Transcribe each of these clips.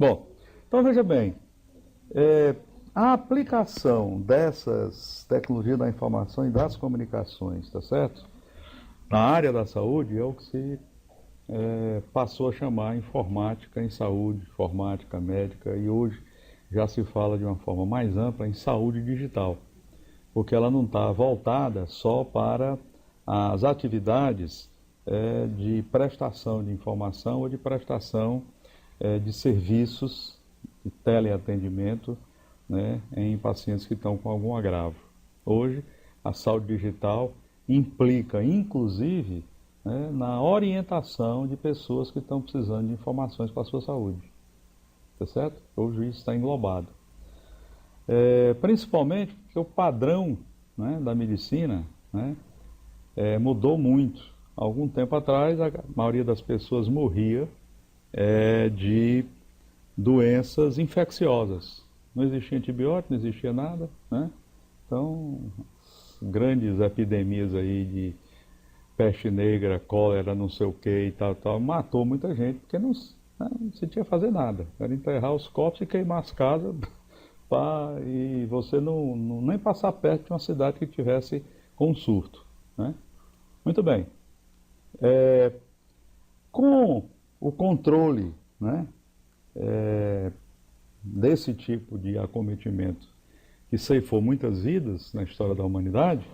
Bom, então veja bem, é, a aplicação dessas tecnologias da informação e das comunicações, tá certo? Na área da saúde é o que se passou a chamar informática em saúde, informática médica, e hoje já se fala de uma forma mais ampla em saúde digital, porque ela não está voltada só para as atividades de prestação de informação ou de prestação de serviços de teleatendimento, né, em pacientes que estão com algum agravo. Hoje, a saúde digital implica, inclusive, né, na orientação de pessoas que estão precisando de informações para a sua saúde. Tá certo? Hoje isso está englobado. Principalmente porque o padrão, né, da medicina, né, mudou muito. Há algum tempo atrás, a maioria das pessoas morria de doenças infecciosas. Não existia antibiótico, não existia nada, né? Então, grandes epidemias aí de peste negra, cólera, não sei o que e tal, matou muita gente, porque não se tinha que fazer nada. Era enterrar os corpos e queimar as casas e você nem passar perto de uma cidade que tivesse com um surto, né? Muito bem. Com o controle, né, desse tipo de acometimento que ceifou muitas vidas na história da humanidade,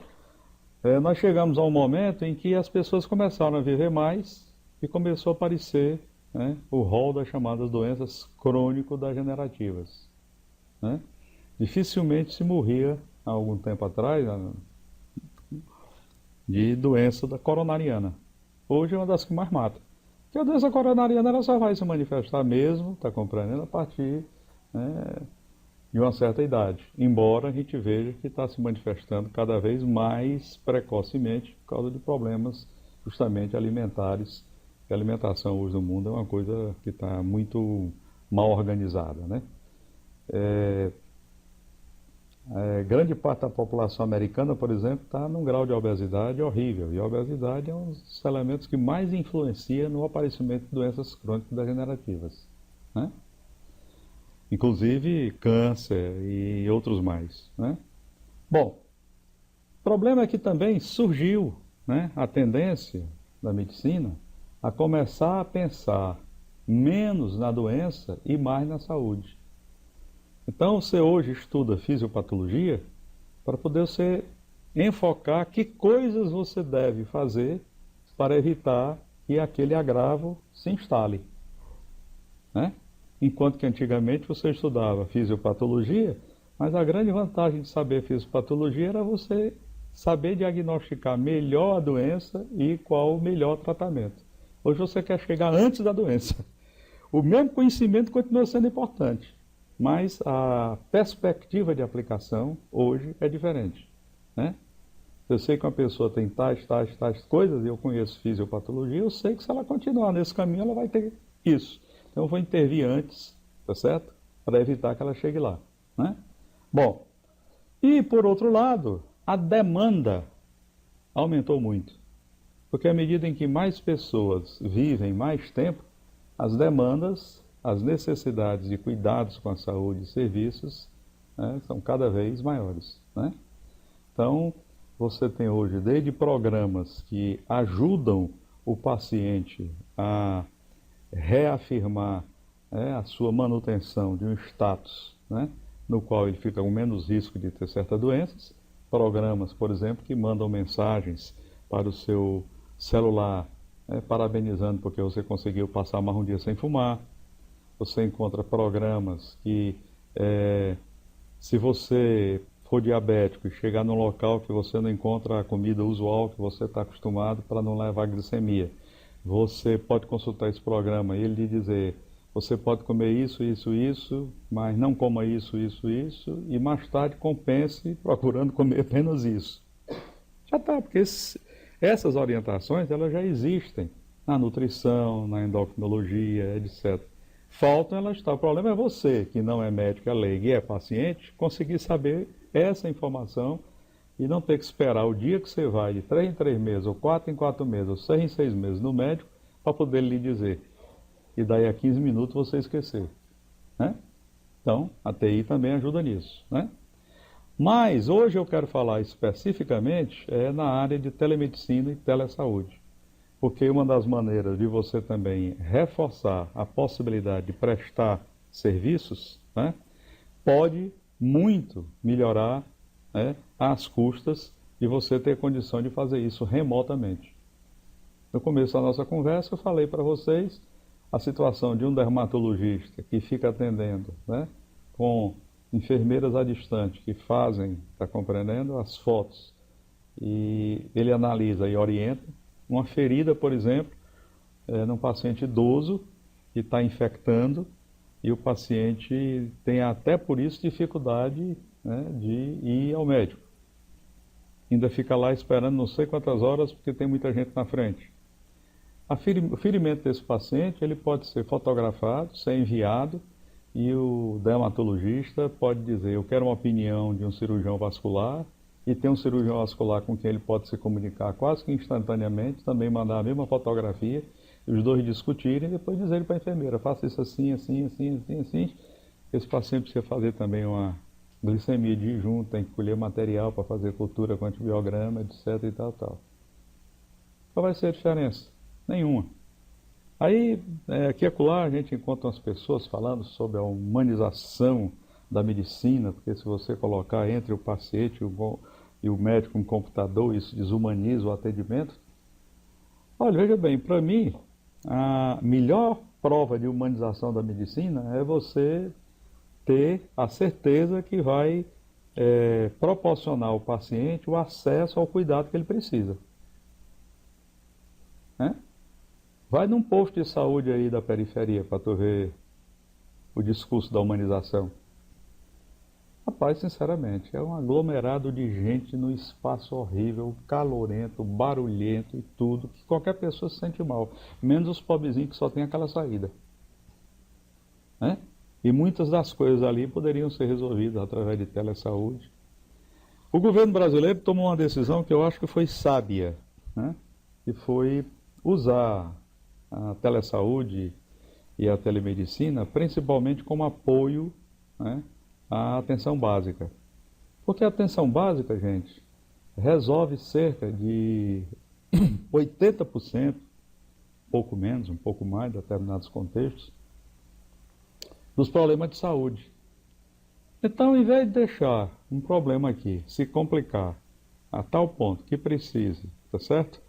nós chegamos a um momento em que as pessoas começaram a viver mais e começou a aparecer, né, o rol das chamadas doenças crônico-degenerativas, né? Dificilmente se morria, há algum tempo atrás, de doença da coronariana. Hoje é uma das que mais mata. Porque a doença coronariana ela só vai se manifestar mesmo, está compreendendo, a partir, né, de uma certa idade. Embora a gente veja que está se manifestando cada vez mais precocemente por causa de problemas justamente alimentares. A alimentação hoje no mundo é uma coisa que está muito mal organizada, né? Grande parte da população americana, por exemplo, está num grau de obesidade horrível. E a obesidade é um dos elementos que mais influencia no aparecimento de doenças crônicas degenerativas, né? Inclusive câncer e outros mais, né? Bom, o problema é que também surgiu, né, a tendência da medicina a começar a pensar menos na doença e mais na saúde. Então, você hoje estuda fisiopatologia para poder você enfocar que coisas você deve fazer para evitar que aquele agravo se instale, né? Enquanto que antigamente você estudava fisiopatologia, mas a grande vantagem de saber fisiopatologia era você saber diagnosticar melhor a doença e qual o melhor tratamento. Hoje você quer chegar antes da doença. O mesmo conhecimento continua sendo importante, mas a perspectiva de aplicação hoje é diferente, né? Eu sei que uma pessoa tem tais coisas, e eu conheço fisiopatologia, eu sei que se ela continuar nesse caminho, ela vai ter isso. Então eu vou intervir antes, tá certo? Para evitar que ela chegue lá, né? Bom, e por outro lado, a demanda aumentou muito. Porque à medida em que mais pessoas vivem mais tempo, as demandas, as necessidades de cuidados com a saúde e serviços, né, são cada vez maiores, né? Então, você tem hoje desde programas que ajudam o paciente a reafirmar, a sua manutenção de um status, né, no qual ele fica com menos risco de ter certas doenças. Programas, por exemplo, que mandam mensagens para o seu celular, parabenizando porque você conseguiu passar mais um dia sem fumar. Você encontra programas que, se você for diabético e chegar num local que você não encontra a comida usual que você está acostumado para não levar glicemia, você pode consultar esse programa e ele lhe dizer: você pode comer isso, isso, isso, mas não coma isso, isso, isso, e mais tarde compense procurando comer apenas isso. Já está, porque essas orientações elas já existem na nutrição, na endocrinologia, etc. Faltam elas estar. O problema é você, que não é médico, é leigo e é paciente, conseguir saber essa informação e não ter que esperar o dia que você vai de 3 em 3 meses, ou 4 em 4 meses, ou 6 em 6 meses no médico para poder lhe dizer. E daí a 15 minutos você esquecer. né? Então, a TI também ajuda nisso, né? Mas hoje eu quero falar especificamente na área de telemedicina e telesaúde, porque uma das maneiras de você também reforçar a possibilidade de prestar serviços, né, pode muito melhorar, né, às custas de você ter condição de fazer isso remotamente. No começo da nossa conversa eu falei para vocês a situação de um dermatologista que fica atendendo, né, com enfermeiras à distante que fazem, está compreendendo, as fotos, e ele analisa e orienta. Uma ferida, por exemplo, num paciente idoso que está infectando e o paciente tem até por isso dificuldade, né, de ir ao médico. Ainda fica lá esperando não sei quantas horas porque tem muita gente na frente. O ferimento desse paciente ele pode ser fotografado, ser enviado e o dermatologista pode dizer: eu quero uma opinião de um cirurgião vascular, e tem um cirurgião vascular com quem ele pode se comunicar quase que instantaneamente, também mandar a mesma fotografia, os dois discutirem e depois dizerem para a enfermeira: faça isso assim, assim, assim, assim, assim. Esse paciente precisa fazer também uma glicemia de jejum, tem que colher material para fazer cultura com antibiograma, etc. e tal, tal. Qual vai ser a diferença? Nenhuma. Aí, aqui e acolá, a gente encontra umas pessoas falando sobre a humanização da medicina, porque se você colocar entre o paciente e o médico um computador, isso desumaniza o atendimento. Olha, veja bem, para mim, a melhor prova de humanização da medicina é você ter a certeza que vai proporcionar ao paciente o acesso ao cuidado que ele precisa, né? Vai num posto de saúde aí da periferia para tu ver o discurso da humanização. Rapaz, sinceramente, é um aglomerado de gente no espaço horrível, calorento, barulhento e tudo, que qualquer pessoa se sente mal, menos os pobrezinhos que só tem aquela saída, né? E muitas das coisas ali poderiam ser resolvidas através de telesaúde. O governo brasileiro tomou uma decisão que eu acho que foi sábia, né? Que foi usar a telesaúde e a telemedicina principalmente como apoio, né, à atenção básica. Porque a atenção básica, gente, resolve cerca de 80%, pouco menos, um pouco mais, em determinados contextos, dos problemas de saúde. Então, ao invés de deixar um problema aqui se complicar a tal ponto que precise, tá certo?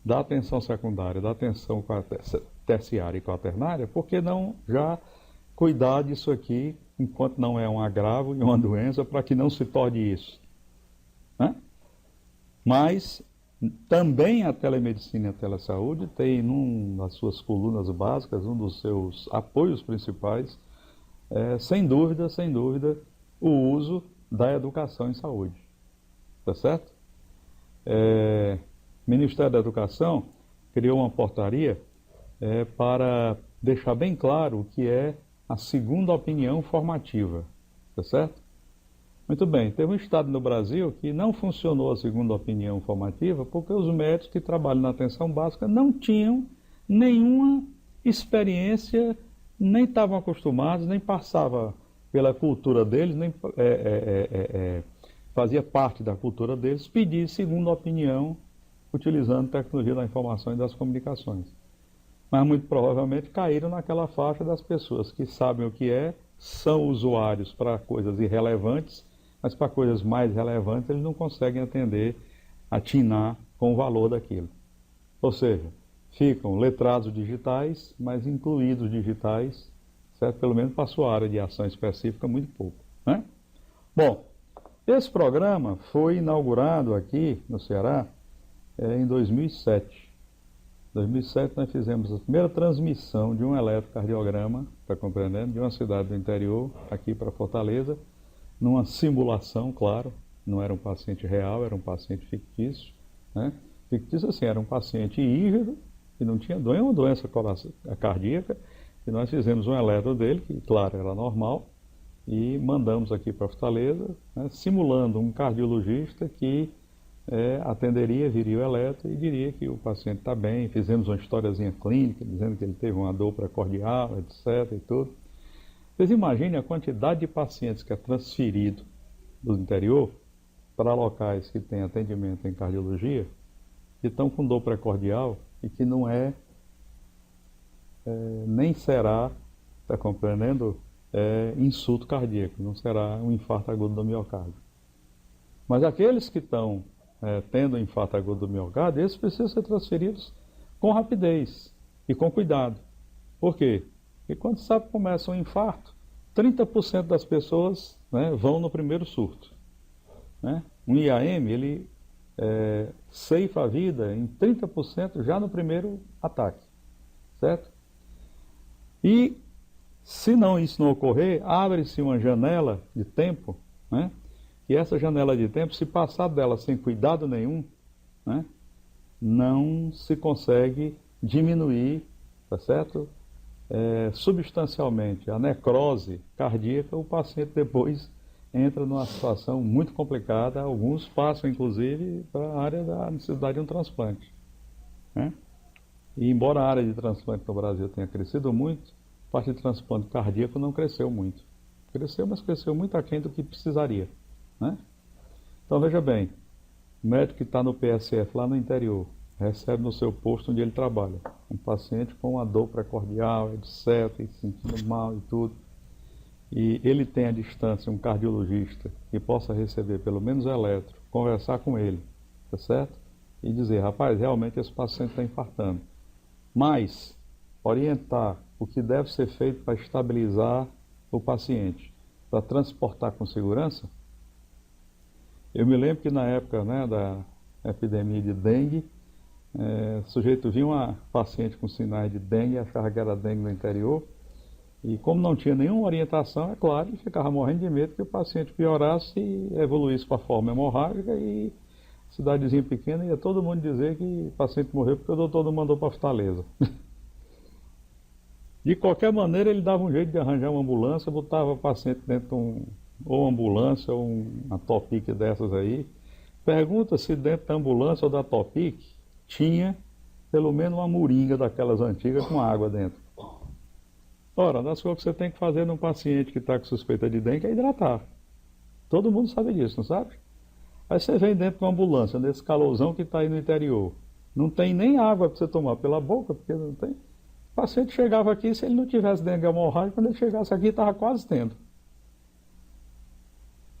Da atenção secundária, da atenção terciária e quaternária, por que não já cuidar disso aqui, enquanto não é um agravo e uma doença, para que não se torne isso, né? Mas também a telemedicina e a telesaúde tem, numa das suas colunas básicas, um dos seus apoios principais, sem dúvida, o uso da educação em saúde, tá certo? O Ministério da Educação criou uma portaria para deixar bem claro o que é a segunda opinião formativa, tá certo? Muito bem, teve um estado no Brasil que não funcionou a segunda opinião formativa porque os médicos que trabalham na atenção básica não tinham nenhuma experiência, nem estavam acostumados, nem passava pela cultura deles, nem fazia parte da cultura deles pedir segunda opinião utilizando tecnologia da informação e das comunicações. Mas muito provavelmente caíram naquela faixa das pessoas que sabem o que são usuários para coisas irrelevantes, mas para coisas mais relevantes eles não conseguem atender, atinar com o valor daquilo. Ou seja, ficam letrados digitais, mas incluídos digitais, certo? Pelo menos para a sua área de ação específica, muito pouco, né? Bom, esse programa foi inaugurado aqui no Ceará em 2007. Em 2007 nós fizemos a primeira transmissão de um eletrocardiograma, está compreendendo, de uma cidade do interior aqui para Fortaleza, numa simulação, claro, não era um paciente real, era um paciente fictício, né? Fictício assim, era um paciente híbrido, que não tinha nenhuma doença cardíaca, e nós fizemos um eletro dele, que claro, era normal, e mandamos aqui para Fortaleza, né, simulando um cardiologista que atenderia, viria o eletro e diria que o paciente está bem. Fizemos uma historiazinha clínica, dizendo que ele teve uma dor precordial, etc. e tudo. Vocês imaginem a quantidade de pacientes que é transferido do interior para locais que têm atendimento em cardiologia, que estão com dor precordial e que não nem será, está compreendendo, insulto cardíaco, não será um infarto agudo do miocárdio. Mas aqueles que estão tendo infarto agudo do miocárdio, esses precisam ser transferidos com rapidez e com cuidado. Por quê? Porque quando sabe que começa um infarto, 30% das pessoas, né, vão no primeiro surto. Né? Um IAM, ele ceifa a vida em 30% já no primeiro ataque, certo? E se não isso não ocorrer, abre-se uma janela de tempo, né? E essa janela de tempo, se passar dela sem cuidado nenhum, né, não se consegue diminuir, tá certo? Substancialmente a necrose cardíaca, o paciente depois entra numa situação muito complicada. Alguns passam, inclusive, para a área da necessidade de um transplante. Né? E embora a área de transplante no Brasil tenha crescido muito, a parte de transplante cardíaco não cresceu muito. Cresceu, mas cresceu muito aquém do que precisaria. Né? Então veja bem, o médico que está no PSF lá no interior, recebe no seu posto onde ele trabalha um paciente com uma dor precordial, etc., e se sentindo mal e tudo, e ele tem à distância um cardiologista que possa receber pelo menos o eletro, conversar com ele, tá certo? E dizer, rapaz, realmente esse paciente está infartando. Mas orientar o que deve ser feito para estabilizar o paciente, para transportar com segurança. Eu me lembro que na época, né, da epidemia de dengue, o sujeito via uma paciente com sinais de dengue, achava que era dengue no interior, e como não tinha nenhuma orientação, é claro, ele ficava morrendo de medo que o paciente piorasse e evoluísse para a forma hemorrágica, e cidadezinha pequena ia todo mundo dizer que o paciente morreu porque o doutor não mandou para Fortaleza. De qualquer maneira, ele dava um jeito de arranjar uma ambulância, botava o paciente dentro de ou uma ambulância ou uma Topic dessas aí. Pergunta se dentro da ambulância ou da Topic tinha pelo menos uma moringa daquelas antigas com água dentro. Ora, das coisas que você tem que fazer num paciente que está com suspeita de dengue é hidratar. Todo mundo sabe disso, não sabe? Aí você vem dentro de uma ambulância, nesse calorzão que está aí no interior. Não tem nem água para você tomar pela boca, porque não tem. O paciente chegava aqui, se ele não tivesse dengue hemorrágica, quando ele chegasse aqui, estava quase tendo.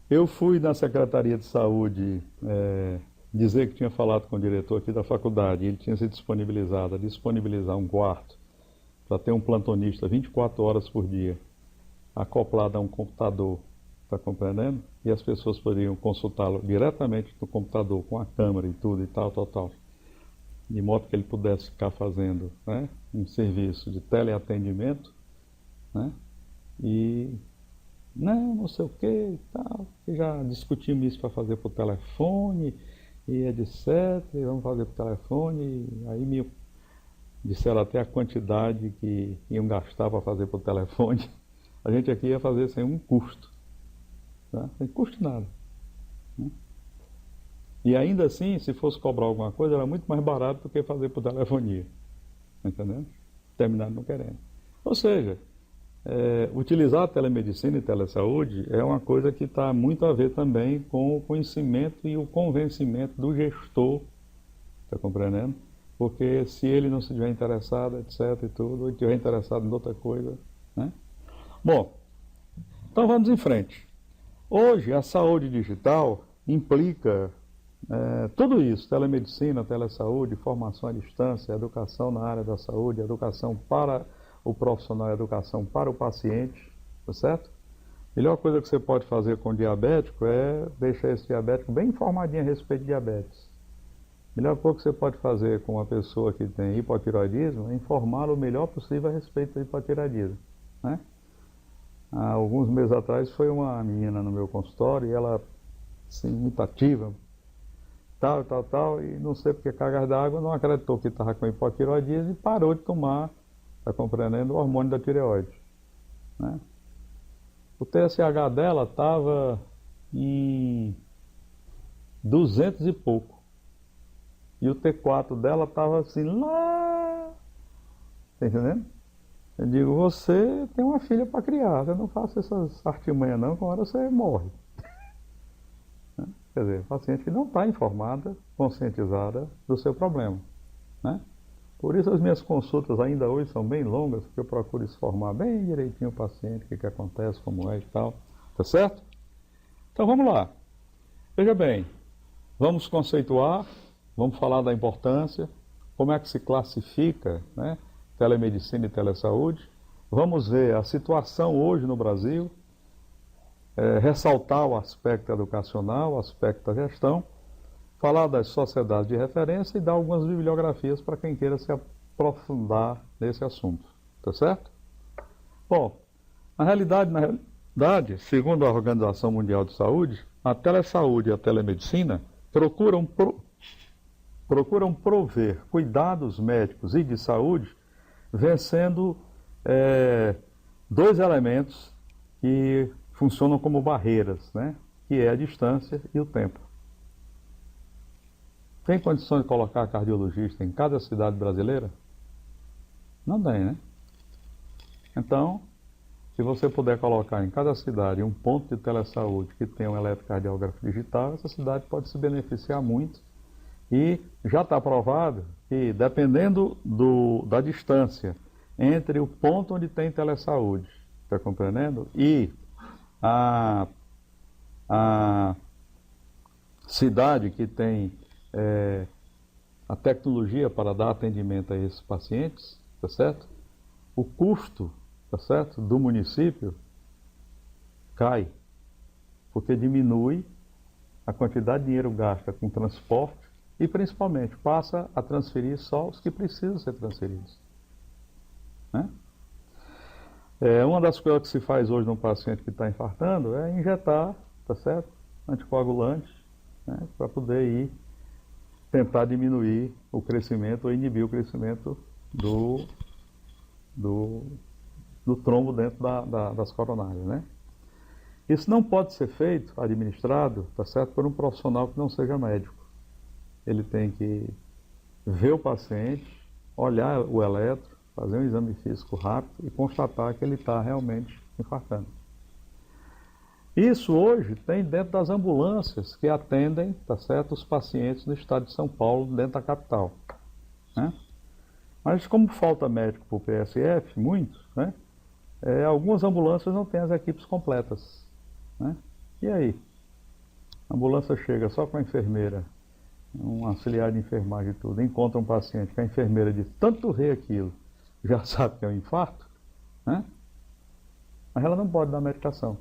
Eu fui na Secretaria de Saúde dizer que tinha falado com o diretor aqui da faculdade, e ele tinha se disponibilizado a disponibilizar um quarto para ter um plantonista 24 horas por dia, acoplado a um computador, está compreendendo? E as pessoas poderiam consultá-lo diretamente no computador, com a câmera e tudo e tal, de modo que ele pudesse ficar fazendo, né, um serviço de teleatendimento, né, e não sei o que e tal, e já discutimos isso para fazer por telefone, e etc, e vamos fazer por telefone, e aí me disseram até a quantidade que iam gastar para fazer por telefone. A gente aqui ia fazer sem um custo, tá? Sem custo nada. Né? E ainda assim, se fosse cobrar alguma coisa, era muito mais barato do que fazer por telefonia. Entendeu? Terminaram não querendo. Ou seja, utilizar a telemedicina e telesaúde é uma coisa que está muito a ver também com o conhecimento e o convencimento do gestor, está compreendendo? Porque se ele não se tiver interessado, etc e tudo, ou estiver interessado em outra coisa, né? Bom, então vamos em frente. Hoje a saúde digital implica tudo isso, telemedicina, telesaúde, formação à distância, educação na área da saúde, educação para o profissional, educação para o paciente, tá certo? A melhor coisa que você pode fazer com o diabético é deixar esse diabético bem informadinho a respeito de diabetes. A melhor coisa que você pode fazer com uma pessoa que tem hipotiroidismo é informá-lo o melhor possível a respeito do hipotiroidismo, né? Há alguns meses atrás foi uma menina no meu consultório e ela, assim, muito ativa, tal, e não sei porque cargas d'água, não acreditou que estava com hipotiroidismo e parou de tomar, está compreendendo, o hormônio da tireoide. Né? O TSH dela estava em 200 e pouco. E o T4 dela estava assim lá. Está entendendo? Eu digo, você tem uma filha para criar, você não faça essas artimanhas não, que uma hora você morre. Quer dizer, paciente que não está informada, conscientizada do seu problema, né? Por isso as minhas consultas ainda hoje são bem longas, porque eu procuro informar bem direitinho o paciente, o que acontece, como é e tal, tá certo? Então vamos lá. Veja bem, vamos conceituar, vamos falar da importância, como é que se classifica, né, telemedicina e telesaúde. Vamos ver a situação hoje no Brasil, ressaltar o aspecto educacional, o aspecto da gestão, falar das sociedades de referência e dar algumas bibliografias para quem queira se aprofundar nesse assunto, tá certo? Bom, na realidade, segundo a Organização Mundial de Saúde, a telesaúde e a telemedicina procuram prover cuidados médicos e de saúde, vencendo dois elementos que funcionam como barreiras, né? Que é a distância e o tempo. Tem condições de colocar cardiologista em cada cidade brasileira? Não tem, né? Então, se você puder colocar em cada cidade um ponto de telesaúde que tenha um eletrocardiógrafo digital, essa cidade pode se beneficiar muito. E já está provado que, dependendo da distância entre o ponto onde tem telesaúde, está compreendendo? E a cidade que tem a tecnologia para dar atendimento a esses pacientes, tá certo? O custo, tá certo, do município cai, porque diminui a quantidade de dinheiro gasta com transporte e, principalmente, passa a transferir só os que precisam ser transferidos, né? Uma das coisas que se faz hoje num paciente que está infartando é injetar, tá certo, anticoagulante, né, para poder ir tentar diminuir o crescimento ou inibir o crescimento do trombo dentro das coronárias, né? Isso não pode ser feito, administrado, tá certo, por um profissional que não seja médico. Ele tem que ver o paciente, olhar o eletro, fazer um exame físico rápido e constatar que ele está realmente infartando. Isso hoje tem dentro das ambulâncias que atendem, tá certo, os pacientes no estado de São Paulo, dentro da capital, né? Mas como falta médico para o PSF, muito, né? Algumas ambulâncias não têm as equipes completas, né? E aí? A ambulância chega só com a enfermeira, um auxiliar de enfermagem e tudo, encontra um paciente que a enfermeira diz, tanto rir aquilo, já sabe que é um infarto, né? Mas ela não pode dar medicação,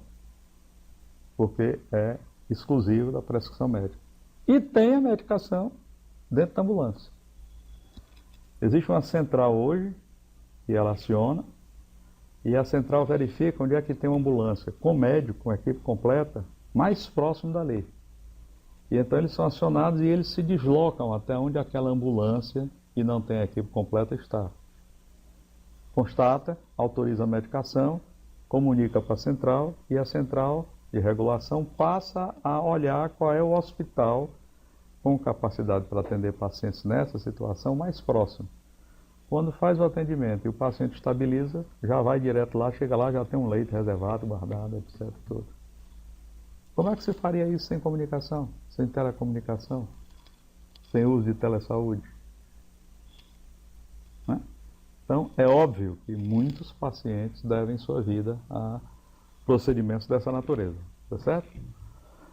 porque é exclusivo da prescrição médica. E tem a medicação dentro da ambulância. Existe uma central hoje que ela aciona e a central verifica onde é que tem uma ambulância com médico, com equipe completa, mais próximo dali. E então eles são acionados e eles se deslocam até onde aquela ambulância que não tem a equipe completa está. Constata, autoriza a medicação, comunica para a central e a central de regulação passa a olhar qual é o hospital com capacidade para atender pacientes nessa situação mais próximo. Quando faz o atendimento e o paciente estabiliza, já vai direto lá, chega lá, já tem um leito reservado, guardado, etc. Tudo. Como é que se faria isso sem comunicação, sem telecomunicação, sem uso de telesaúde? Né? Então, é óbvio que muitos pacientes devem sua vida a procedimentos dessa natureza, tá certo?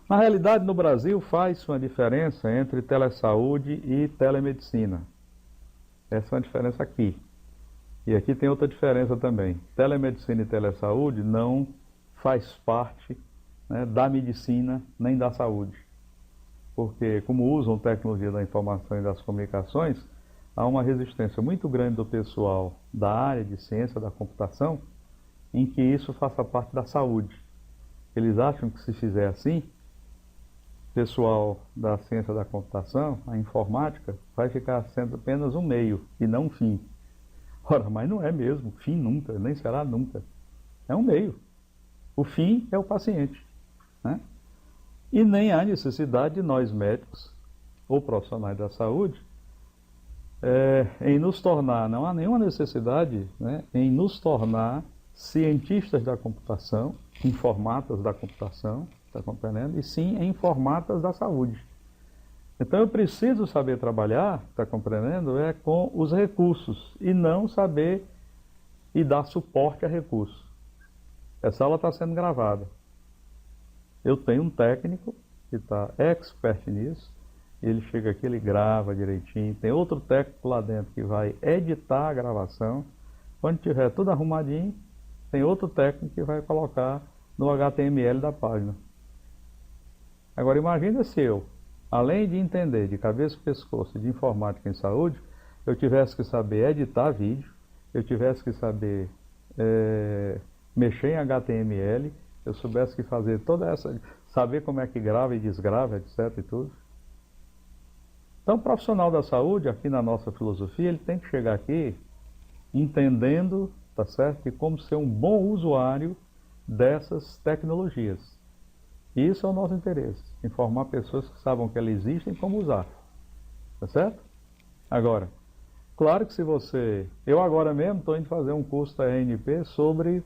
Na realidade, no Brasil, faz uma diferença entre telesaúde e telemedicina. Essa é uma diferença aqui. E aqui tem outra diferença também. Telemedicina e telesaúde não faz parte, né, da medicina nem da saúde. Porque, como usam tecnologia da informação e das comunicações, há uma resistência muito grande do pessoal da área de ciência da computação em que isso faça parte da saúde. Eles acham que se fizer assim, o pessoal da ciência da computação, a informática, vai ficar sendo apenas um meio e não um fim. Ora, mas não é mesmo, fim nunca, nem será nunca. É um meio. O fim é o paciente, né? E nem há necessidade de nós médicos ou profissionais da saúde em nos tornar, não há nenhuma necessidade, né, em nos tornar cientistas da computação, informatas da computação, está compreendendo? E sim informatas da saúde. Então eu preciso saber trabalhar, está compreendendo? Com os recursos e não saber e dar suporte a recursos. Essa aula está sendo gravada. Eu tenho um técnico que está expert nisso, ele chega aqui, ele grava direitinho. Tem outro técnico lá dentro que vai editar a gravação. Quando tiver tudo arrumadinho, tem outro técnico que vai colocar no HTML da página. Agora imagina se eu, além de entender de cabeça e pescoço de informática em saúde, eu tivesse que saber editar vídeo, eu tivesse que saber mexer em HTML, eu soubesse que fazer toda essa, saber como é que grava e desgrava, etc. e tudo. Então, o profissional da saúde, aqui na nossa filosofia, ele tem que chegar aqui entendendo, tá certo, de como ser um bom usuário dessas tecnologias. E isso é o nosso interesse, informar pessoas que sabem que elas existem e como usar. Tá certo? Agora, claro que se você... Eu agora mesmo estou indo fazer um curso da RNP sobre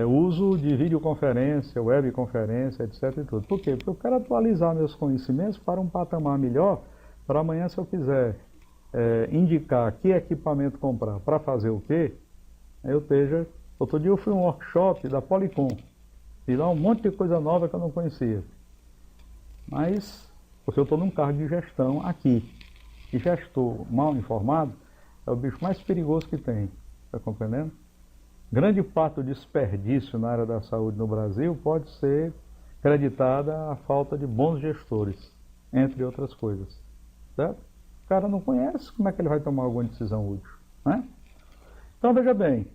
uso de videoconferência, webconferência, etc. e tudo. Por quê? Porque eu quero atualizar meus conhecimentos para um patamar melhor, para amanhã, se eu quiser indicar que equipamento comprar para fazer o quê, eu esteja... Outro dia eu fui a um workshop da Polycom, e lá um monte de coisa nova que eu não conhecia. Mas, porque eu estou num cargo de gestão aqui, e gestor mal informado é o bicho mais perigoso que tem, está compreendendo? Grande parte do desperdício na área da saúde no Brasil pode ser creditada à falta de bons gestores, entre outras coisas, certo? O cara não conhece, como é que ele vai tomar alguma decisão útil, né? Então, veja bem,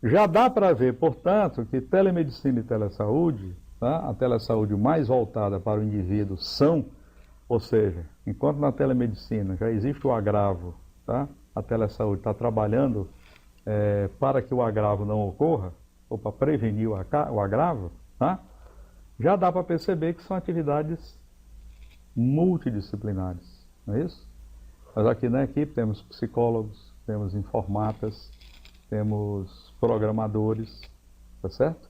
já dá para ver, portanto, que telemedicina e telesaúde, tá? A telesaúde mais voltada para o indivíduo são, ou seja, enquanto na telemedicina já existe o agravo, tá? A telesaúde está trabalhando para que o agravo não ocorra, ou para prevenir o agravo, tá? Já dá para perceber que são atividades multidisciplinares, não é isso? Nós aqui na equipe temos psicólogos, temos informatas, temos programadores, tá certo?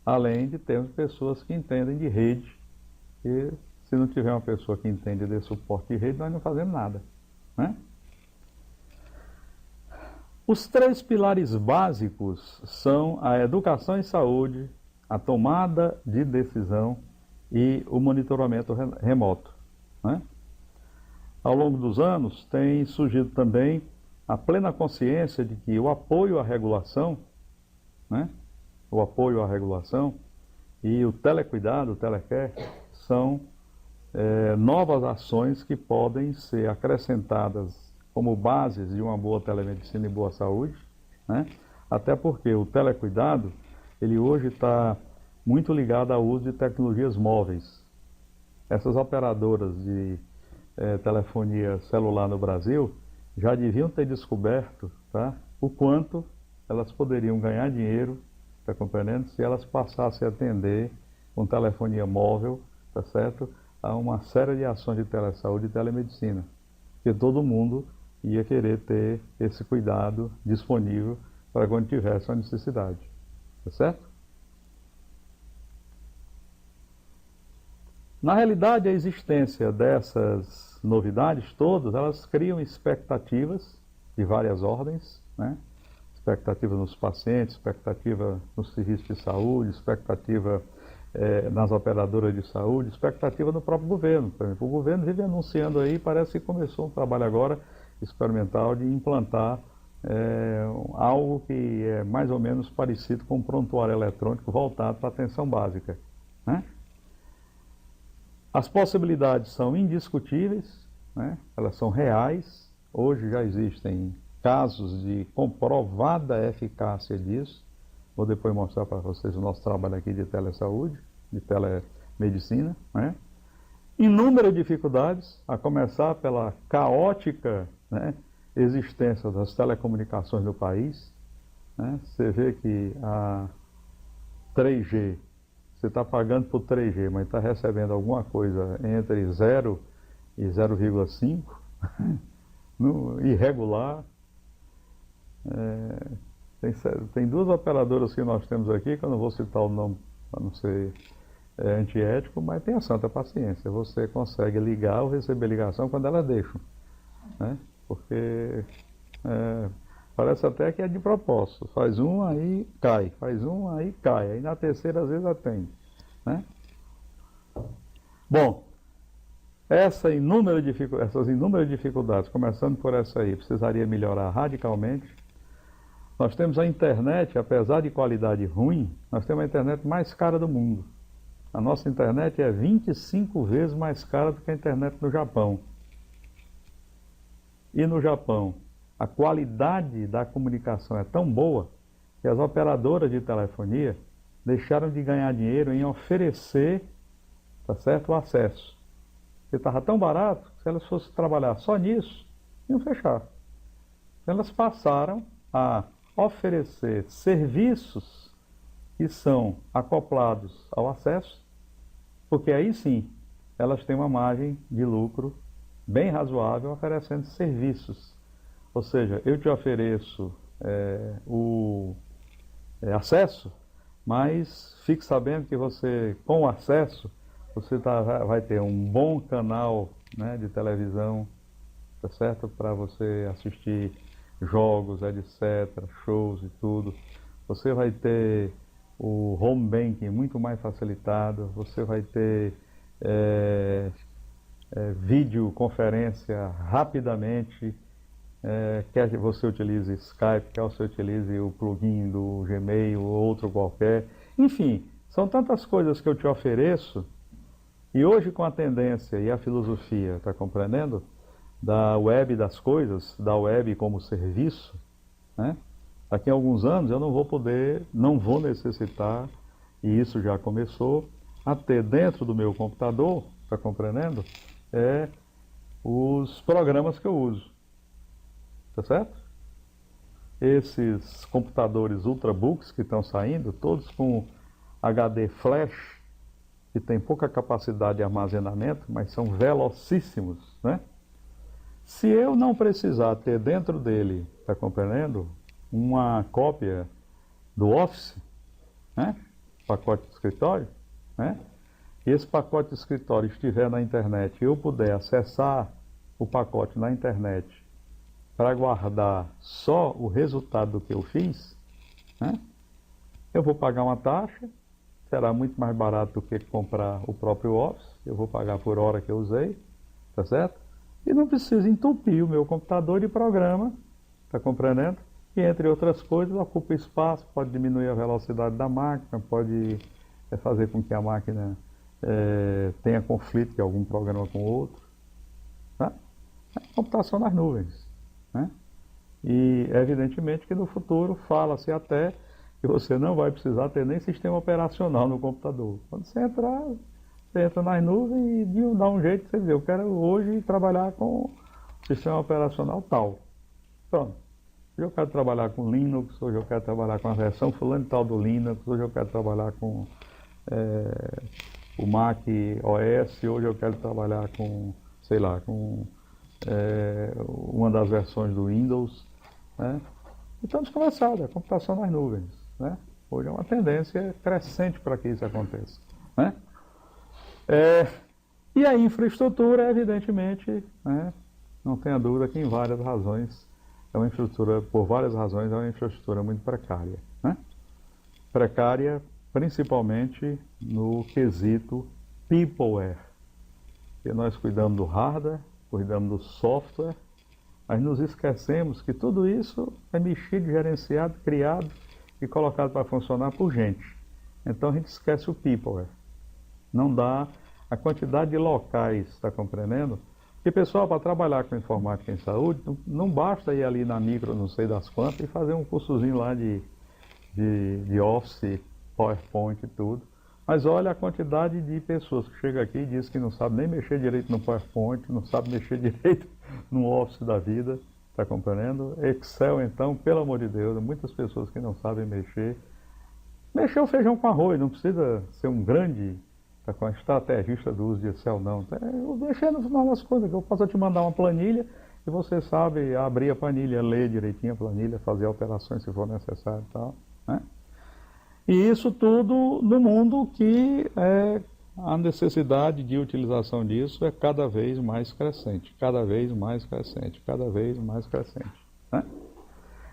Além de termos pessoas que entendem de rede, e se não tiver uma pessoa que entende de suporte de rede, nós não fazemos nada, né? Os três pilares básicos são a educação em saúde, a tomada de decisão e o monitoramento remoto, né? Ao longo dos anos tem surgido também a plena consciência de que o apoio à regulação, né? O apoio à regulação e o telecuidado, o telecare, são novas ações que podem ser acrescentadas como bases de uma boa telemedicina e boa saúde, né? Até porque o telecuidado, ele hoje está muito ligado ao uso de tecnologias móveis. Essas operadoras de telefonia celular no Brasil já deviam ter descoberto, tá, o quanto elas poderiam ganhar dinheiro, tá compreendendo, se elas passassem a atender com telefonia móvel, tá certo, a uma série de ações de telesaúde e telemedicina, porque todo mundo ia querer ter esse cuidado disponível para quando tivesse uma necessidade, tá certo? Na realidade, a existência dessas novidades todas, elas criam expectativas de várias ordens, né? Expectativa nos pacientes, expectativa no serviço de saúde, expectativa nas operadoras de saúde, expectativa no próprio governo. Por exemplo, o governo vive anunciando aí, parece que começou um trabalho agora experimental de implantar algo que é mais ou menos parecido com um prontuário eletrônico voltado para a atenção básica, né? As possibilidades são indiscutíveis, né? Elas são reais. Hoje já existem casos de comprovada eficácia disso. Vou depois mostrar para vocês o nosso trabalho aqui de telesaúde, de telemedicina, né? Inúmeras dificuldades, a começar pela caótica, né, existência das telecomunicações no país, né? Você vê que a 3G, você está pagando por 3G, mas está recebendo alguma coisa entre 0 e 0,5, irregular. Tem, tem duas operadoras que nós temos aqui, que eu não vou citar o nome para não ser antiético, mas tenha santa paciência. Você consegue ligar ou receber ligação quando elas deixam, né? Porque parece até que é de propósito. Faz um, aí cai. Faz um, aí cai. Aí na terceira, às vezes, atende, né? Bom, essas inúmeras dificuldades, começando por essa aí, precisaria melhorar radicalmente. Nós temos a internet, apesar de qualidade ruim, nós temos a internet mais cara do mundo. A nossa internet é 25 vezes mais cara do que a internet no Japão. E no Japão, a qualidade da comunicação é tão boa que as operadoras de telefonia deixaram de ganhar dinheiro em oferecer, tá certo, o acesso. Porque estava tão barato que se elas fossem trabalhar só nisso, iam fechar. Elas passaram a oferecer serviços que são acoplados ao acesso, porque aí sim elas têm uma margem de lucro bem razoável oferecendo serviços. Ou seja, eu te ofereço o acesso, mas fique sabendo que você, com o acesso, você vai ter um bom canal, né, de televisão, tá certo? Para você assistir jogos, etc., shows e tudo. Você vai ter o home banking muito mais facilitado, você vai ter videoconferência rapidamente, quer que você utilize Skype, quer que você utilize o plugin do Gmail ou outro qualquer. Enfim, são tantas coisas que eu te ofereço, e hoje com a tendência e a filosofia, está compreendendo? Da web das coisas, da web como serviço, né? Daqui a alguns anos eu não vou necessitar, e isso já começou, a ter dentro do meu computador, está compreendendo? Os programas que eu uso, tá certo? Esses computadores ultrabooks que estão saindo, todos com HD flash, que tem pouca capacidade de armazenamento, mas são velocíssimos, né? Se eu não precisar ter dentro dele, está compreendendo, uma cópia do Office, né? Pacote de escritório, né? E esse pacote de escritório estiver na internet e eu puder acessar o pacote na internet para guardar só o resultado do que eu fiz, né? Eu vou pagar uma taxa, será muito mais barato do que comprar o próprio Office, eu vou pagar por hora que eu usei, tá certo? E não preciso entupir o meu computador de programa, está compreendendo? E entre outras coisas, ocupa espaço, pode diminuir a velocidade da máquina, pode fazer com que a máquina tenha conflito de algum programa com o outro. Tá? É computação nas nuvens, né? E evidentemente que no futuro fala-se até que você não vai precisar ter nem sistema operacional no computador. Quando você entrar, você entra nas nuvens e dá um jeito de você dizer, eu quero hoje trabalhar com sistema operacional tal. Pronto. Hoje eu quero trabalhar com Linux, hoje eu quero trabalhar com a versão fulano tal do Linux, hoje eu quero trabalhar com o Mac OS, hoje eu quero trabalhar com, sei lá, com uma das versões do Windows, né? E estamos começando, a computação nas nuvens, né? Hoje é uma tendência crescente para que isso aconteça, né? E a infraestrutura, evidentemente, né, não tenha dúvida que em várias razões, por várias razões, é uma infraestrutura muito precária, né? Precária principalmente no quesito peopleware, que nós cuidamos do hardware, cuidamos do software, mas nos esquecemos que tudo isso é mexido, gerenciado, criado e colocado para funcionar por gente. Então a gente esquece o peopleware. Não dá a quantidade de locais, está compreendendo? Porque, pessoal, para trabalhar com informática em saúde, não basta ir ali na micro, não sei das quantas, e fazer um cursozinho lá de Office, PowerPoint e tudo. Mas olha a quantidade de pessoas que chegam aqui e dizem que não sabe nem mexer direito no PowerPoint, não sabe mexer direito no Office da vida, está compreendendo? Excel, então, pelo amor de Deus, muitas pessoas que não sabem mexer. Mexer o feijão com arroz, não precisa ser um grande com a estrategista do uso de Excel, não. Mexer nas coisas, que eu posso te mandar uma planilha, que você sabe abrir a planilha, ler direitinho a planilha, fazer alterações se for necessário e tal, né? E isso tudo no mundo que a necessidade de utilização disso é cada vez mais crescente, cada vez mais crescente, cada vez mais crescente, né?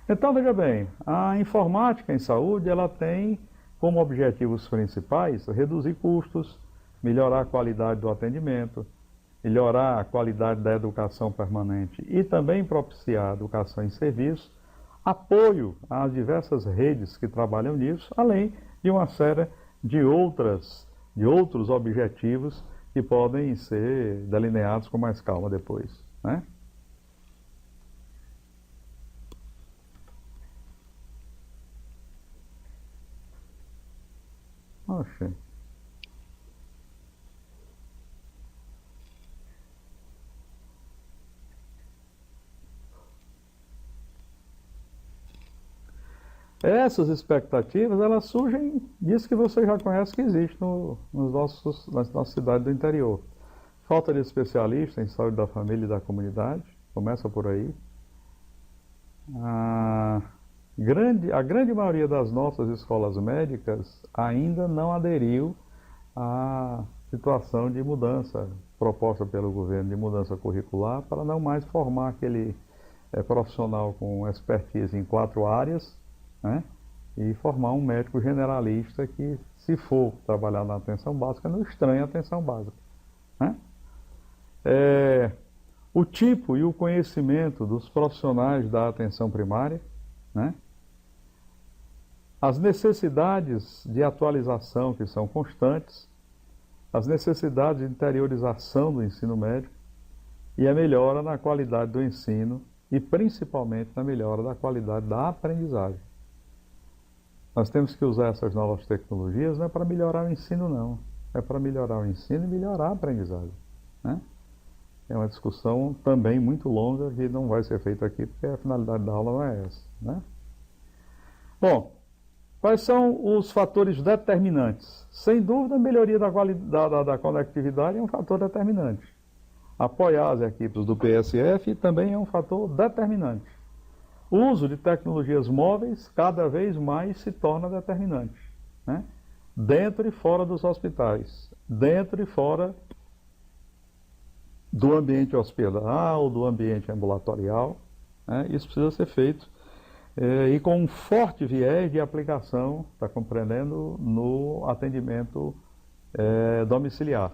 Então, veja bem, a informática em saúde, ela tem como objetivos principais reduzir custos, melhorar a qualidade do atendimento, melhorar a qualidade da educação permanente e também propiciar educação em serviço, apoio às diversas redes que trabalham nisso, além de uma série de outros objetivos que podem ser delineados com mais calma depois, né? Oxe. Essas expectativas, elas surgem disso que você já conhece que existe nas nossas cidades do interior. Falta de especialistas em saúde da família e da comunidade, começa por aí. A grande maioria das nossas escolas médicas ainda não aderiu à situação de mudança proposta pelo governo, de mudança curricular, para não mais formar aquele profissional com expertise em 4 áreas, né? E formar um médico generalista que, se for trabalhar na atenção básica, não estranhe a atenção básica, né? O tipo e o conhecimento dos profissionais da atenção primária, né? As necessidades de atualização que são constantes, as necessidades de interiorização do ensino médico e a melhora na qualidade do ensino e principalmente na melhora da qualidade da aprendizagem. Nós temos que usar essas novas tecnologias não é para melhorar o ensino, não. É para melhorar o ensino e melhorar a aprendizagem, né? É uma discussão também muito longa que não vai ser feita aqui porque a finalidade da aula não é essa, né? Bom, quais são os fatores determinantes? Sem dúvida, a melhoria da conectividade é um fator determinante. Apoiar as equipes do PSF também é um fator determinante. O uso de tecnologias móveis cada vez mais se torna determinante, né? Dentro e fora dos hospitais, dentro e fora do ambiente hospitalar, do ambiente ambulatorial, né? Isso precisa ser feito e com um forte viés de aplicação, está compreendendo, no atendimento domiciliar.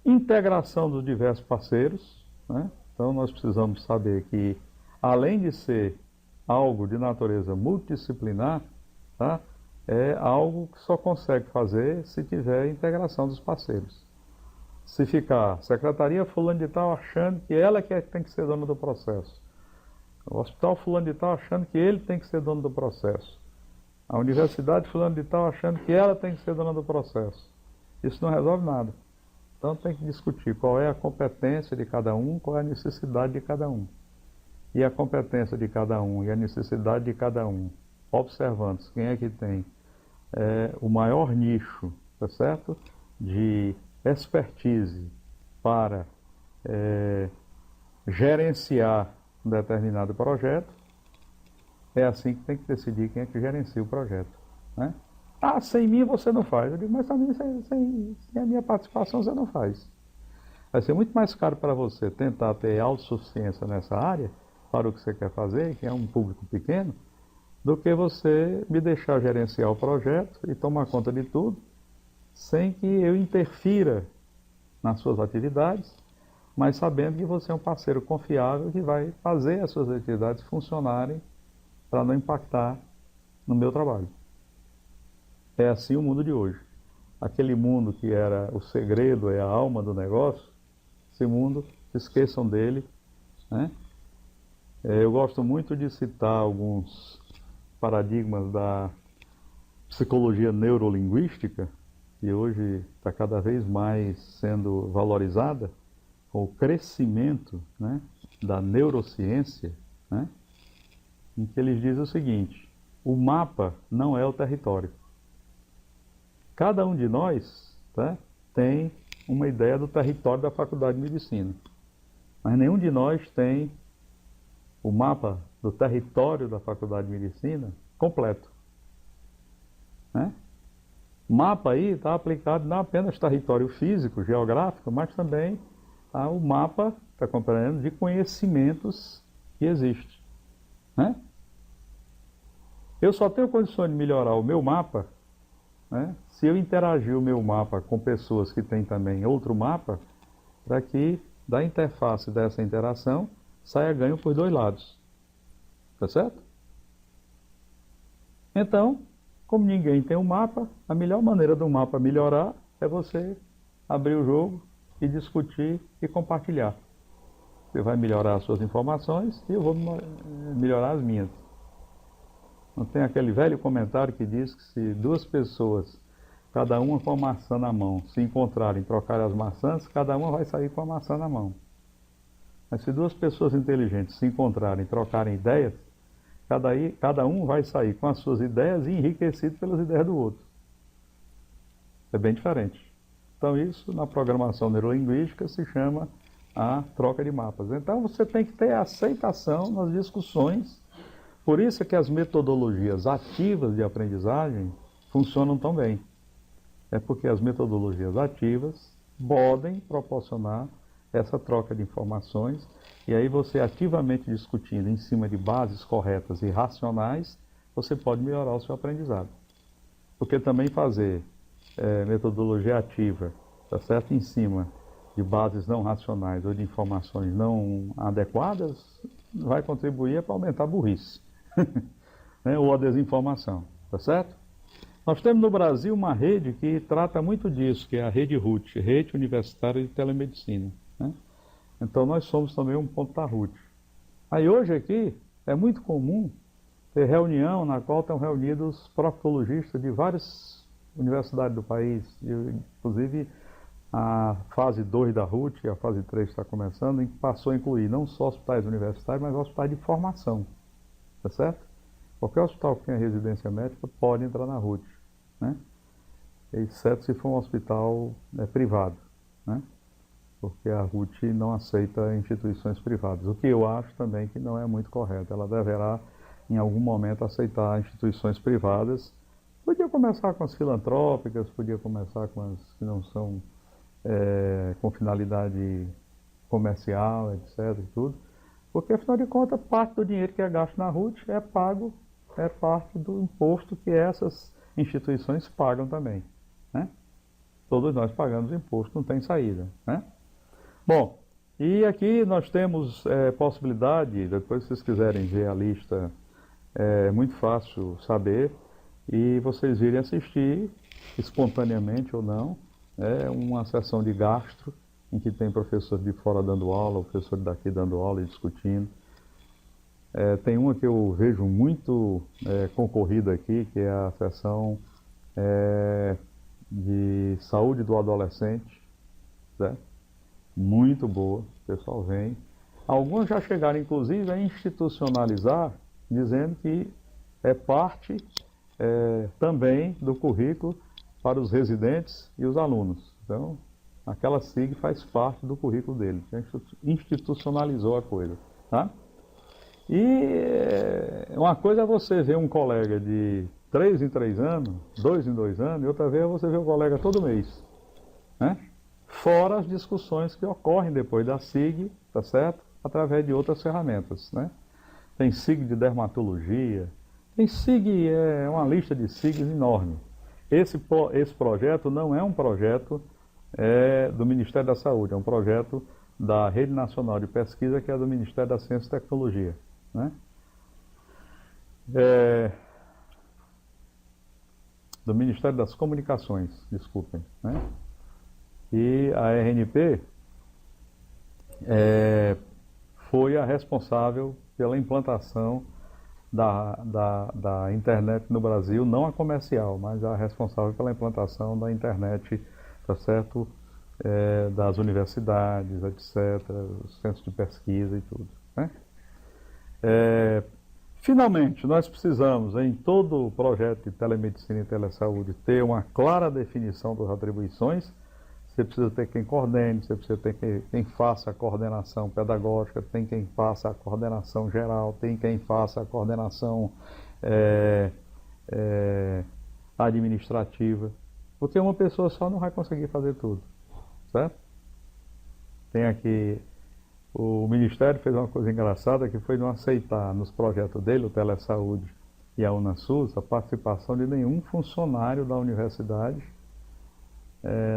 Integração dos diversos parceiros, né? Então nós precisamos saber que, além de ser algo de natureza multidisciplinar, tá? É algo que só consegue fazer se tiver integração dos parceiros. Se ficar secretaria fulano de tal achando que ela que tem que ser dona do processo, o hospital fulano de tal achando que ele tem que ser dono do processo, a universidade fulano de tal achando que ela tem que ser dona do processo, isso não resolve nada. Então tem que discutir qual é a competência de cada um, qual é a necessidade de cada um. E a competência de cada um e a necessidade de cada um, observando quem é que tem o maior nicho, tá certo? De expertise para gerenciar um determinado projeto, é assim que tem que decidir quem é que gerencia o projeto, né? Ah, sem mim você não faz. Eu digo, mas também sem a minha participação você não faz. Vai ser muito mais caro para você tentar ter autossuficiência nessa área, para o que você quer fazer, que é um público pequeno, do que você me deixar gerenciar o projeto e tomar conta de tudo, sem que eu interfira nas suas atividades, mas sabendo que você é um parceiro confiável que vai fazer as suas atividades funcionarem para não impactar no meu trabalho. É assim o mundo de hoje. Aquele mundo que era o segredo, é a alma do negócio, esse mundo, esqueçam dele, né? Eu gosto muito de citar alguns paradigmas da psicologia neurolinguística, que hoje está cada vez mais sendo valorizada, com o crescimento, né, da neurociência, né, em que eles dizem o seguinte: o mapa não é o território. Cada um de nós, tá, tem uma ideia do território da Faculdade de Medicina. mas nenhum de nós tem o mapa do território da Faculdade de Medicina completo, né? Mapa aí está aplicado não apenas território físico, geográfico, mas também o mapa, está compreendendo, de conhecimentos que existe, né? Eu só tenho condições de melhorar o meu mapa, né, se eu interagir o meu mapa com pessoas que têm também outro mapa, para que da interface dessa interação saia ganho por dois lados. Tá certo? Então, como ninguém tem um mapa, a melhor maneira do mapa melhorar é você abrir o jogo e discutir e compartilhar. Você vai melhorar as suas informações e eu vou melhorar as minhas. Não tem aquele velho comentário que diz que se duas pessoas, cada uma com a maçã na mão, se encontrarem e trocarem as maçãs, cada uma vai sair com a maçã na mão. Mas se duas pessoas inteligentes se encontrarem e trocarem ideias, cada um vai sair com as suas ideias e enriquecido pelas ideias do outro. É bem diferente. Então isso, na programação neurolinguística, se chama a troca de mapas. Então você tem que ter aceitação nas discussões. Por isso é que as metodologias ativas de aprendizagem funcionam tão bem. É porque as metodologias ativas podem proporcionar essa troca de informações e aí você ativamente discutindo em cima de bases corretas e racionais, você pode melhorar o seu aprendizado. Porque também fazer metodologia ativa, tá certo, em cima de bases não racionais ou de informações não adequadas, vai contribuir para aumentar a burrice. Né, ou a desinformação, tá certo? Nós temos no Brasil uma rede que trata muito disso, que é a Rede RUT, Rede Universitária de Telemedicina, né? Então nós somos também um ponto da RUT. Aí hoje aqui é muito comum ter reunião na qual estão reunidos proctologistas de várias universidades do país, inclusive a fase 2 da RUT, a fase 3 está começando, passou a incluir não só hospitais universitários, mas hospitais de formação. Tá certo? Qualquer hospital que tenha residência médica pode entrar na RUT, né? Exceto se for um hospital privado, né? Porque a RUT não aceita instituições privadas, o que eu acho também que não é muito correto. Ela deverá, em algum momento, aceitar instituições privadas. Podia começar com as filantrópicas, podia começar com as que não são com finalidade comercial, etc. e tudo. Porque, afinal de contas, parte do dinheiro que é gasto na RUT é pago, é parte do imposto que essas instituições pagam também, né? Todos nós pagamos imposto, não tem saída, né? Bom, e aqui nós temos possibilidade, depois se vocês quiserem ver a lista, é muito fácil saber, e vocês irem assistir, espontaneamente ou não, uma sessão de gastro, em que tem professor de fora dando aula, professor daqui dando aula e discutindo. Tem uma que eu vejo muito concorrida aqui, que é a sessão de saúde do adolescente, né? Muito boa, o pessoal vem. Alguns já chegaram, inclusive, a institucionalizar, dizendo que é parte também do currículo para os residentes e os alunos. Então, aquela SIG faz parte do currículo dele, institucionalizou a coisa, tá? E uma coisa é você ver um colega de 3 em 3 anos, 2 em 2 anos, e outra vez é você ver o colega todo mês, né? Fora as discussões que ocorrem depois da SIG, tá certo? Através de outras ferramentas, né? Tem SIG de dermatologia, tem SIG, uma lista de SIGs enorme. Esse projeto não é um projeto do Ministério da Saúde, é um projeto da Rede Nacional de Pesquisa, que é do Ministério da Ciência e Tecnologia, né? Do Ministério das Comunicações, desculpem, né? E a RNP foi a responsável pela implantação da internet no Brasil, não a comercial, mas a responsável pela implantação da internet, tá certo? Das universidades, etc., os centros de pesquisa e tudo, né? Finalmente, nós precisamos, em todo o projeto de telemedicina e telesaúde, ter uma clara definição das atribuições, Você precisa ter quem coordene, você precisa ter quem faça a coordenação pedagógica, tem quem faça a coordenação geral, tem quem faça a coordenação é, é, administrativa. Porque uma pessoa só não vai conseguir fazer tudo, certo? Tem aqui, o Ministério fez uma coisa engraçada que foi não aceitar nos projetos dele, o Telesaúde e a UNASUS, a participação de nenhum funcionário da universidade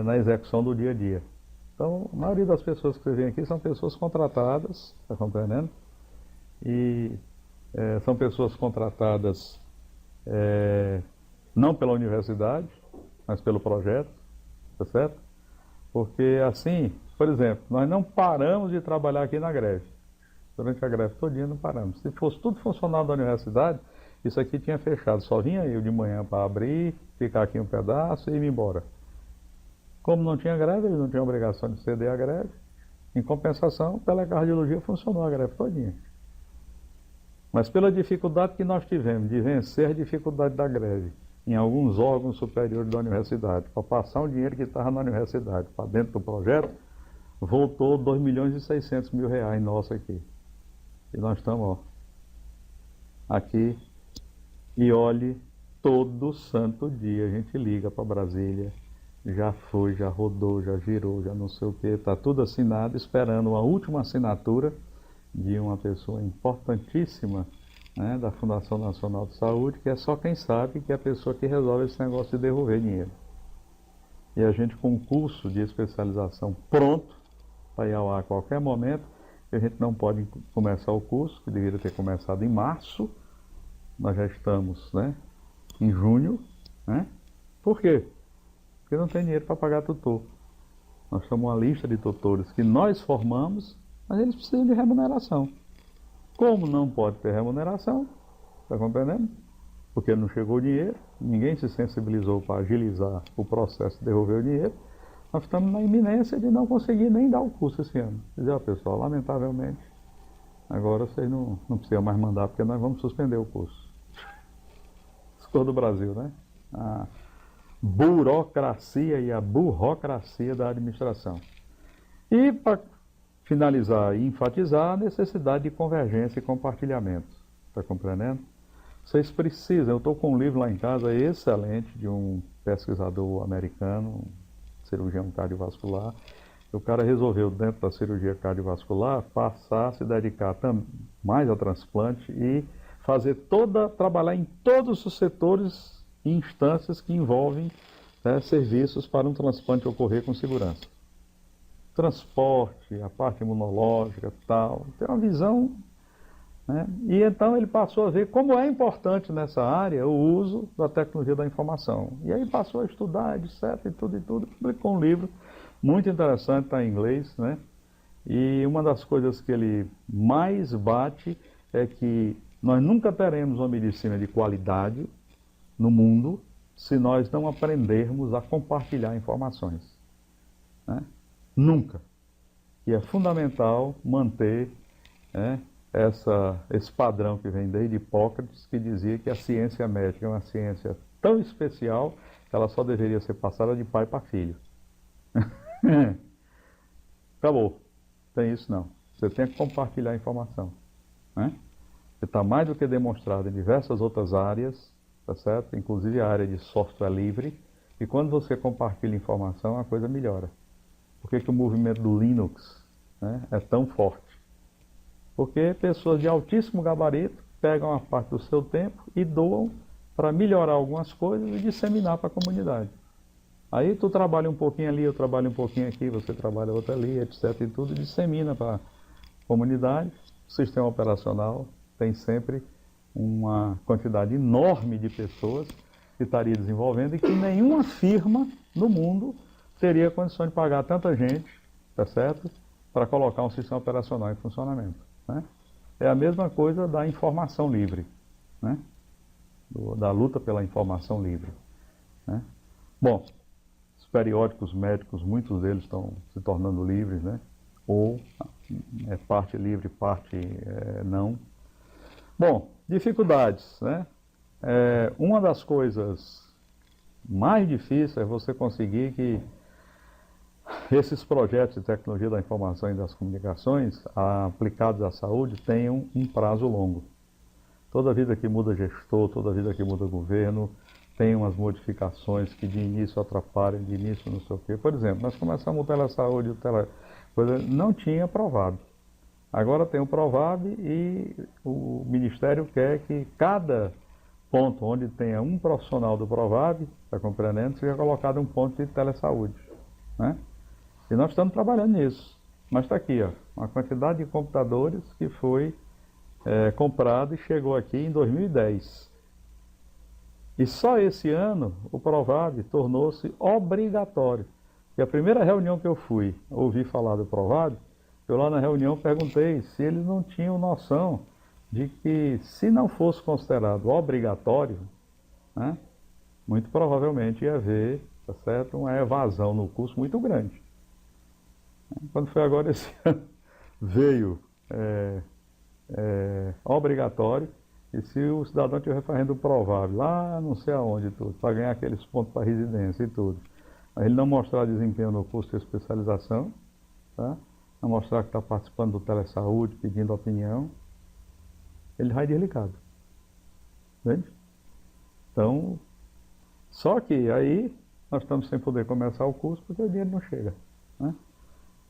na execução do dia a dia. Então, a maioria das pessoas que vêm aqui são pessoas contratadas, está compreendendo? E são pessoas contratadas não pela universidade, mas pelo projeto, tá certo? Porque assim, por exemplo, nós não paramos de trabalhar aqui na greve. Durante a greve todinha não paramos. Se fosse tudo funcionário da universidade, isso aqui tinha fechado. Só vinha eu de manhã para abrir, ficar aqui um pedaço e ir embora. Como não tinha greve, eles não tinham obrigação de ceder a greve. Em compensação, pela cardiologia funcionou a greve todinha. Mas pela dificuldade que nós tivemos de vencer a dificuldade da greve em alguns órgãos superiores da universidade, para passar o dinheiro que estava na universidade para dentro do projeto, voltou 2 milhões e 600 mil reais nosso aqui. E nós estamos aqui e olhe, todo santo dia a gente liga para Brasília. Já foi, já rodou, já girou, já não sei o que, está tudo assinado, esperando a última assinatura de uma pessoa importantíssima, né, da Fundação Nacional de Saúde, que é só quem sabe que é a pessoa que resolve esse negócio de devolver dinheiro. E a gente com um curso de especialização pronto para ir ao ar a qualquer momento, a gente não pode começar o curso, que deveria ter começado em março, nós já estamos, né, em junho, né? Por quê? Porque não tem dinheiro para pagar tutor. Nós temos uma lista de tutores que nós formamos, mas eles precisam de remuneração. Como não pode ter remuneração, está compreendendo? Porque não chegou o dinheiro, ninguém se sensibilizou para agilizar o processo de devolver o dinheiro, nós estamos na iminência de não conseguir nem dar o curso esse ano. Quer dizer, ó, pessoal, lamentavelmente, agora vocês não precisam mais mandar, porque nós vamos suspender o curso. Escolha do Brasil, né? A burocracia e a burocracia da administração. E para finalizar e enfatizar a necessidade de convergência e compartilhamento. Está compreendendo? Vocês precisam, eu estou com um livro lá em casa excelente de um pesquisador americano, cirurgião cardiovascular. O cara resolveu, dentro da cirurgia cardiovascular, passar a se dedicar mais ao transplante e trabalhar em todos os setores e instâncias que envolvem, né, serviços para um transplante ocorrer com segurança. Transporte, a parte imunológica, tal, tem uma visão, né? E então ele passou a ver como é importante nessa área o uso da tecnologia da informação. E aí passou a estudar, etc, e tudo, publicou um livro muito interessante, está em inglês, né? E uma das coisas que ele mais bate é que nós nunca teremos uma medicina de qualidade no mundo se nós não aprendermos a compartilhar informações, né? Nunca. E é fundamental manter, né, esse padrão que vem desde Hipócrates, que dizia que a ciência médica é uma ciência tão especial que ela só deveria ser passada de pai para filho. Acabou. Tem isso não. Você tem que compartilhar a informação, né? Está mais do que demonstrado em diversas outras áreas, tá certo? Inclusive a área de software livre. E quando você compartilha informação, a coisa melhora. Por que o movimento do Linux, né, é tão forte? Porque pessoas de altíssimo gabarito pegam uma parte do seu tempo e doam para melhorar algumas coisas e disseminar para a comunidade. Aí tu trabalha um pouquinho ali, eu trabalho um pouquinho aqui, você trabalha outra ali, etc. e tudo, e dissemina para a comunidade. O sistema operacional tem sempre uma quantidade enorme de pessoas que estaria desenvolvendo e que nenhuma firma no mundo teria condição de pagar tanta gente, tá certo? Para colocar um sistema operacional em funcionamento, né? É a mesma coisa da informação livre, né? Da luta pela informação livre, né? Bom, os periódicos médicos, muitos deles estão se tornando livres, né? Ou parte livre, parte não. Bom, dificuldades, né? Uma das coisas mais difíceis é você conseguir que esses projetos de tecnologia da informação e das comunicações aplicados à saúde tenham um prazo longo. Toda vida que muda gestor, toda vida que muda governo, tem umas modificações que de início atrapalham, de início não sei o quê. Por exemplo, nós começamos o telesaúde, não tinha Provab. Agora tem o Provab e o Ministério quer que cada ponto onde tenha um profissional do Provab, está compreendendo, seja colocado um ponto de telesaúde, né? E nós estamos trabalhando nisso. Mas está aqui, ó, uma quantidade de computadores que foi comprado e chegou aqui em 2010. E só esse ano o Provab tornou-se obrigatório. E a primeira reunião que eu fui, ouvi falar do Provab, eu lá na reunião perguntei se eles não tinham noção de que se não fosse considerado obrigatório, né, muito provavelmente ia haver, tá certo, uma evasão no curso muito grande. Quando foi agora esse ano, veio obrigatório, e se o cidadão estiver fazendo o Provab lá não sei aonde tudo, para ganhar aqueles pontos para residência e tudo, mas ele não mostrar desempenho no curso de especialização, tá? Não mostrar que está participando do telesaúde, pedindo opinião, ele vai desligado. Entende? Então, só que aí nós estamos sem poder começar o curso porque o dinheiro não chega, né?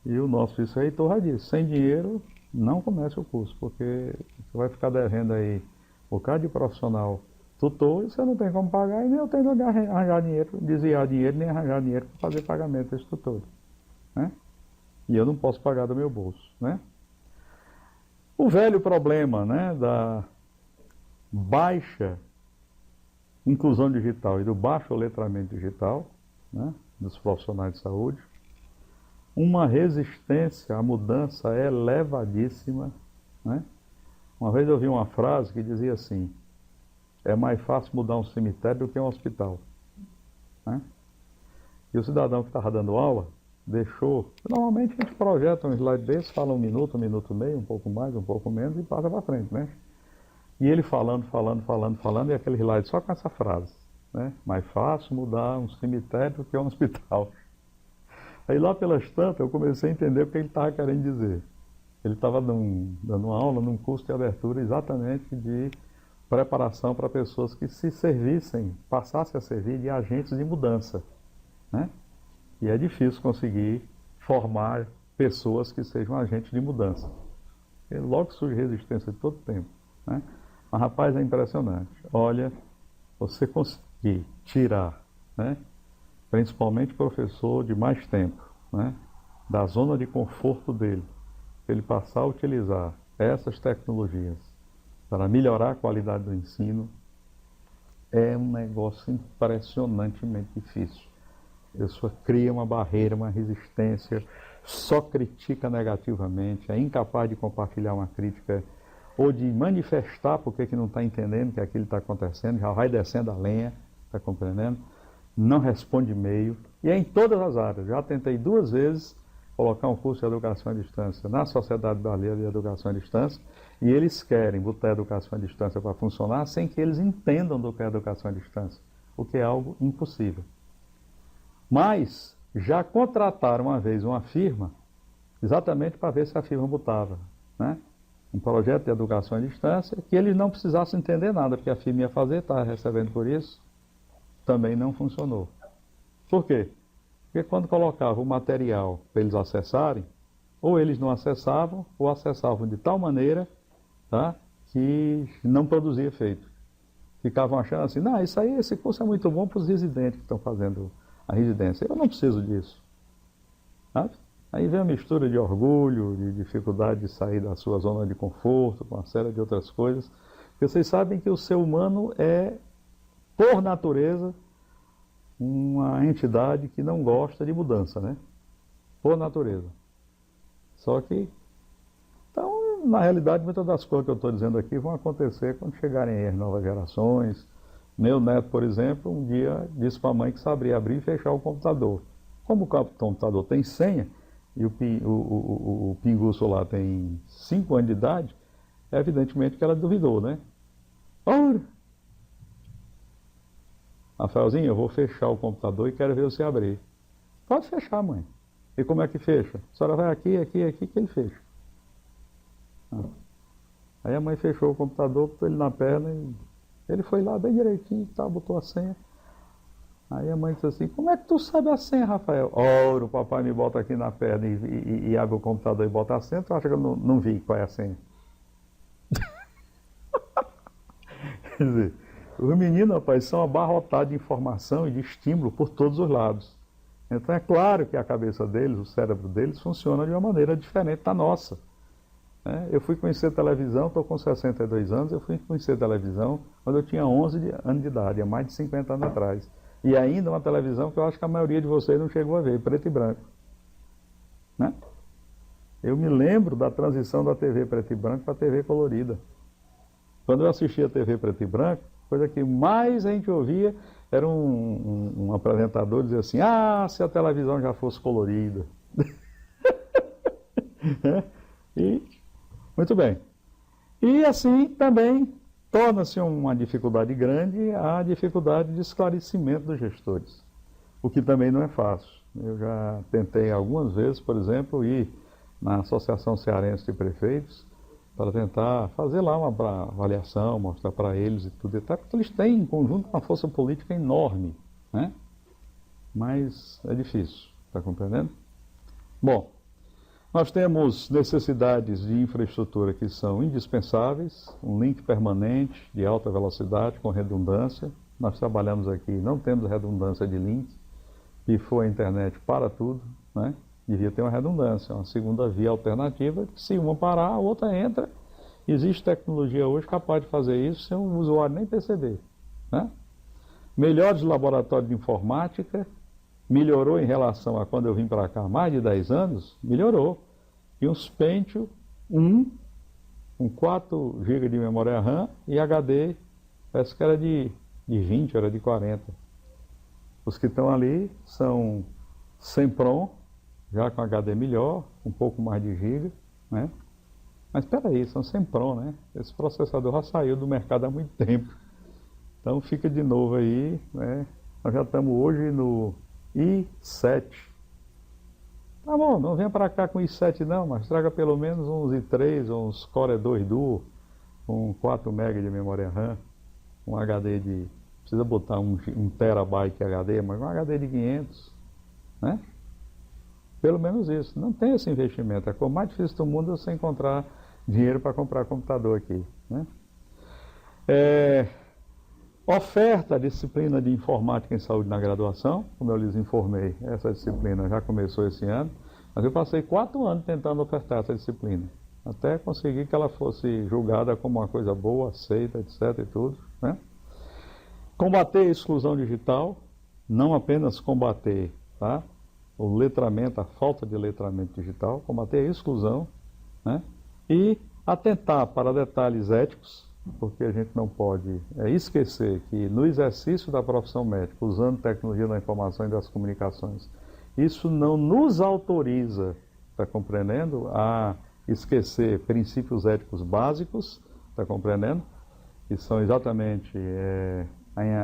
E o nosso vice-reitor já disse, sem dinheiro não comece o curso, porque você vai ficar devendo aí o bocado de profissional tutor e você não tem como pagar e nem eu tenho onde arranjar dinheiro, desviar dinheiro, nem arranjar dinheiro para fazer pagamento desses tutores, né? E eu não posso pagar do meu bolso, né? O velho problema, né, da baixa inclusão digital e do baixo letramento digital, né, dos profissionais de saúde, uma resistência à mudança elevadíssima, né? Uma vez eu ouvi uma frase que dizia assim, é mais fácil mudar um cemitério do que um hospital, né? E o cidadão que estava dando aula deixou, normalmente a gente projeta um slide desse, fala um minuto e meio, um pouco mais, um pouco menos e passa para frente, né? E ele falando, e aquele slide só com essa frase, né? Mais fácil mudar um cemitério do que um hospital. Aí lá pelas tantas eu comecei a entender o que ele estava querendo dizer. Ele estava dando uma aula num curso de abertura exatamente de preparação para pessoas que se servissem, passassem a servir de agentes de mudança, né? E é difícil conseguir formar pessoas que sejam agentes de mudança. E logo surge resistência de todo tempo, né? Mas rapaz, é impressionante. Olha, você conseguir tirar, né, principalmente professor de mais tempo, né, da zona de conforto dele, ele passar a utilizar essas tecnologias para melhorar a qualidade do ensino, é um negócio impressionantemente difícil. A pessoa cria uma barreira, uma resistência, só critica negativamente, é incapaz de compartilhar uma crítica ou de manifestar porque que não está entendendo que aquilo está acontecendo, já vai descendo a lenha, está compreendendo? Não responde e-mail, e é em todas as áreas. Já tentei 2 vezes colocar um curso de educação à distância na Sociedade Brasileira de Educação à Distância, e eles querem botar a educação à distância para funcionar sem que eles entendam do que é educação à distância, o que é algo impossível. Mas já contrataram uma vez uma firma, exatamente para ver se a firma botava, né, um projeto de educação à distância, que eles não precisassem entender nada, porque a firma ia fazer, estava recebendo por isso, também não funcionou. Por quê? Porque quando colocava o material para eles acessarem, ou eles não acessavam, ou acessavam de tal maneira, tá, que não produzia efeito. Ficavam achando assim, não, isso aí, esse curso é muito bom para os residentes que estão fazendo a residência. Eu não preciso disso. Sabe? Aí vem a mistura de orgulho, de dificuldade de sair da sua zona de conforto, com uma série de outras coisas. Porque vocês sabem que o ser humano é, por natureza, uma entidade que não gosta de mudança, né? Por natureza. Só que, então, na realidade, muitas das coisas que eu estou dizendo aqui vão acontecer quando chegarem as novas gerações. Meu neto, por exemplo, um dia disse para a mãe que sabia abrir e fechar o computador. Como o computador tem senha, e o pinguço lá tem 5 anos de idade, evidentemente que ela duvidou, né? Ora, Rafaelzinho, eu vou fechar o computador e quero ver você abrir. Pode fechar, mãe. E como é que fecha? A senhora vai aqui, aqui, aqui, que ele fecha. Ah. Aí a mãe fechou o computador, botou ele na perna e ele foi lá bem direitinho, tá, botou a senha. Aí a mãe disse assim, como é que tu sabe a senha, Rafael? Ora, o papai me bota aqui na perna e abre o computador e bota a senha, tu acha que eu não vi qual é a senha? Quer dizer, os meninos, rapaz, são abarrotados de informação e de estímulo por todos os lados. Então é claro que a cabeça deles, o cérebro deles, funciona de uma maneira diferente da nossa. Eu fui conhecer televisão, estou com 62 anos, eu fui conhecer televisão quando eu tinha 11 anos de idade, há mais de 50 anos atrás. E ainda uma televisão que eu acho que a maioria de vocês não chegou a ver, preto e branco. Né? Eu me lembro da transição da TV preto e branco para a TV colorida. Quando eu assistia a TV preto e branco, a coisa que mais a gente ouvia era um apresentador dizer assim, se a televisão já fosse colorida. E, muito bem. E assim também torna-se uma dificuldade grande a dificuldade de esclarecimento dos gestores, o que também não é fácil. Eu já tentei algumas vezes, por exemplo, ir na Associação Cearense de Prefeitos para tentar fazer lá uma avaliação, mostrar para eles e tudo, até porque eles têm em conjunto uma força política enorme, né? Mas é difícil, está compreendendo? Bom, nós temos necessidades de infraestrutura que são indispensáveis, um link permanente de alta velocidade com redundância. Nós trabalhamos aqui, não temos redundância de link, e foi a internet para tudo, né? Devia ter uma redundância, uma segunda via alternativa, que se uma parar, a outra entra. Existe tecnologia hoje capaz de fazer isso sem o usuário nem perceber. Né? Melhores laboratórios de informática, melhorou em relação a quando eu vim para cá há mais de 10 anos, melhorou. E uns Pentium 1, com 4 GB de memória RAM e HD, parece que era de 20, era de 40. Os que estão ali são Sempron, já com HD melhor, um pouco mais de giga, né? Mas espera aí, são Sempron, né? Esse processador já saiu do mercado há muito tempo. Então fica de novo aí, né? Nós já estamos hoje no i7. Tá bom, não venha para cá com i7 não, mas traga pelo menos uns i3, uns Core 2 Duo, com 4 MB de memória RAM, um HD de... Precisa botar um terabyte HD, mas um HD de 500, né? Pelo menos isso. Não tem esse investimento. A coisa mais difícil do mundo é você encontrar dinheiro para comprar computador aqui, né? Oferta a disciplina de informática em saúde na graduação, como eu lhes informei, essa disciplina já começou esse ano, mas eu passei 4 anos tentando ofertar essa disciplina, até conseguir que ela fosse julgada como uma coisa boa, aceita, etc. e tudo, né? Combater a exclusão digital, não apenas combater, tá? O letramento, a falta de letramento digital, combater a exclusão, né? E atentar para detalhes éticos, porque a gente não pode esquecer que no exercício da profissão médica, usando tecnologia da informação e das comunicações, isso não nos autoriza, está compreendendo, a esquecer princípios éticos básicos, está compreendendo? Que são exatamente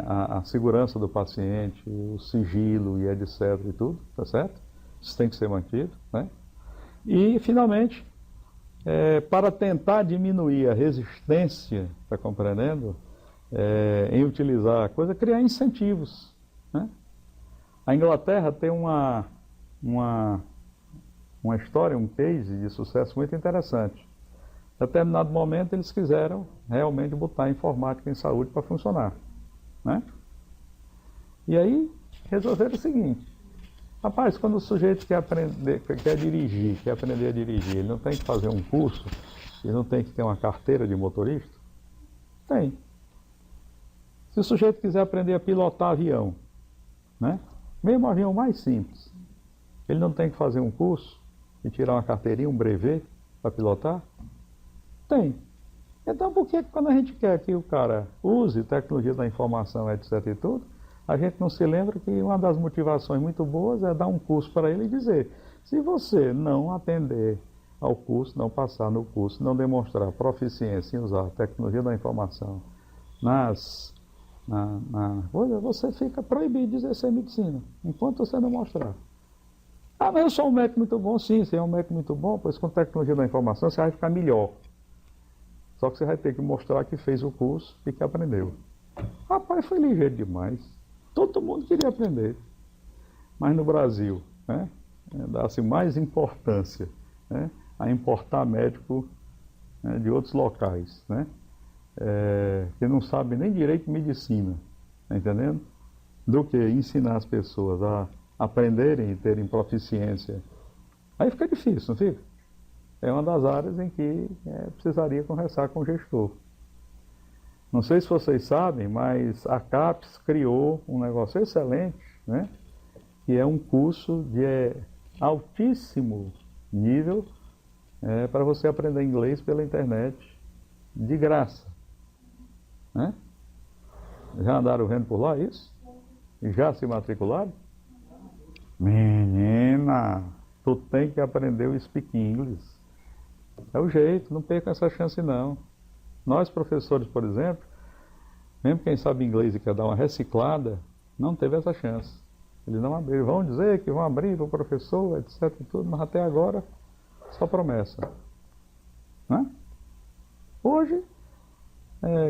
a segurança do paciente, o sigilo e etc. e tudo, tá certo? Isso tem que ser mantido, né? E, finalmente, para tentar diminuir a resistência, está compreendendo? Em utilizar a coisa, criar incentivos, né? A Inglaterra tem uma história, um case de sucesso muito interessante. Em determinado momento, eles quiseram realmente botar a informática em saúde para funcionar, né? E aí, resolveram o seguinte: rapaz, quando o sujeito quer aprender, quer dirigir, quer aprender a dirigir, ele não tem que fazer um curso, ele não tem que ter uma carteira de motorista? Tem. Se o sujeito quiser aprender a pilotar avião, né? Mesmo avião mais simples, ele não tem que fazer um curso e tirar uma carteirinha, um brevet para pilotar? Tem. Então, por que quando a gente quer que o cara use tecnologia da informação, etc. e tudo, a gente não se lembra que uma das motivações muito boas é dar um curso para ele e dizer: se você não atender ao curso, não passar no curso, não demonstrar proficiência em usar a tecnologia da informação você fica proibido de exercer medicina, enquanto você não mostrar. Ah, mas eu sou um médico muito bom, sim, você é um médico muito bom, pois com tecnologia da informação você vai ficar melhor. Só que você vai ter que mostrar que fez o curso e que aprendeu. Rapaz, foi ligeiro demais. Todo mundo queria aprender. Mas no Brasil, né, dá-se mais importância, né, a importar médico, né, de outros locais, né, que não sabem nem direito de medicina, tá entendendo? Do que ensinar as pessoas a aprenderem e terem proficiência. Aí fica difícil, não fica? É uma das áreas em que precisaria conversar com o gestor. Não sei se vocês sabem, mas a CAPES criou um negócio excelente, né? Que é um curso de altíssimo nível para você aprender inglês pela internet, de graça. Né? Já andaram vendo por lá isso? E já se matricularam? Menina, tu tem que aprender o Speak English. É o jeito, não perca essa chance não. Nós professores, por exemplo, mesmo quem sabe inglês e quer dar uma reciclada, não teve essa chance. Eles não abriram. Vão dizer que vão abrir para o professor, etc. Tudo, mas até agora, só promessa. Né? Hoje,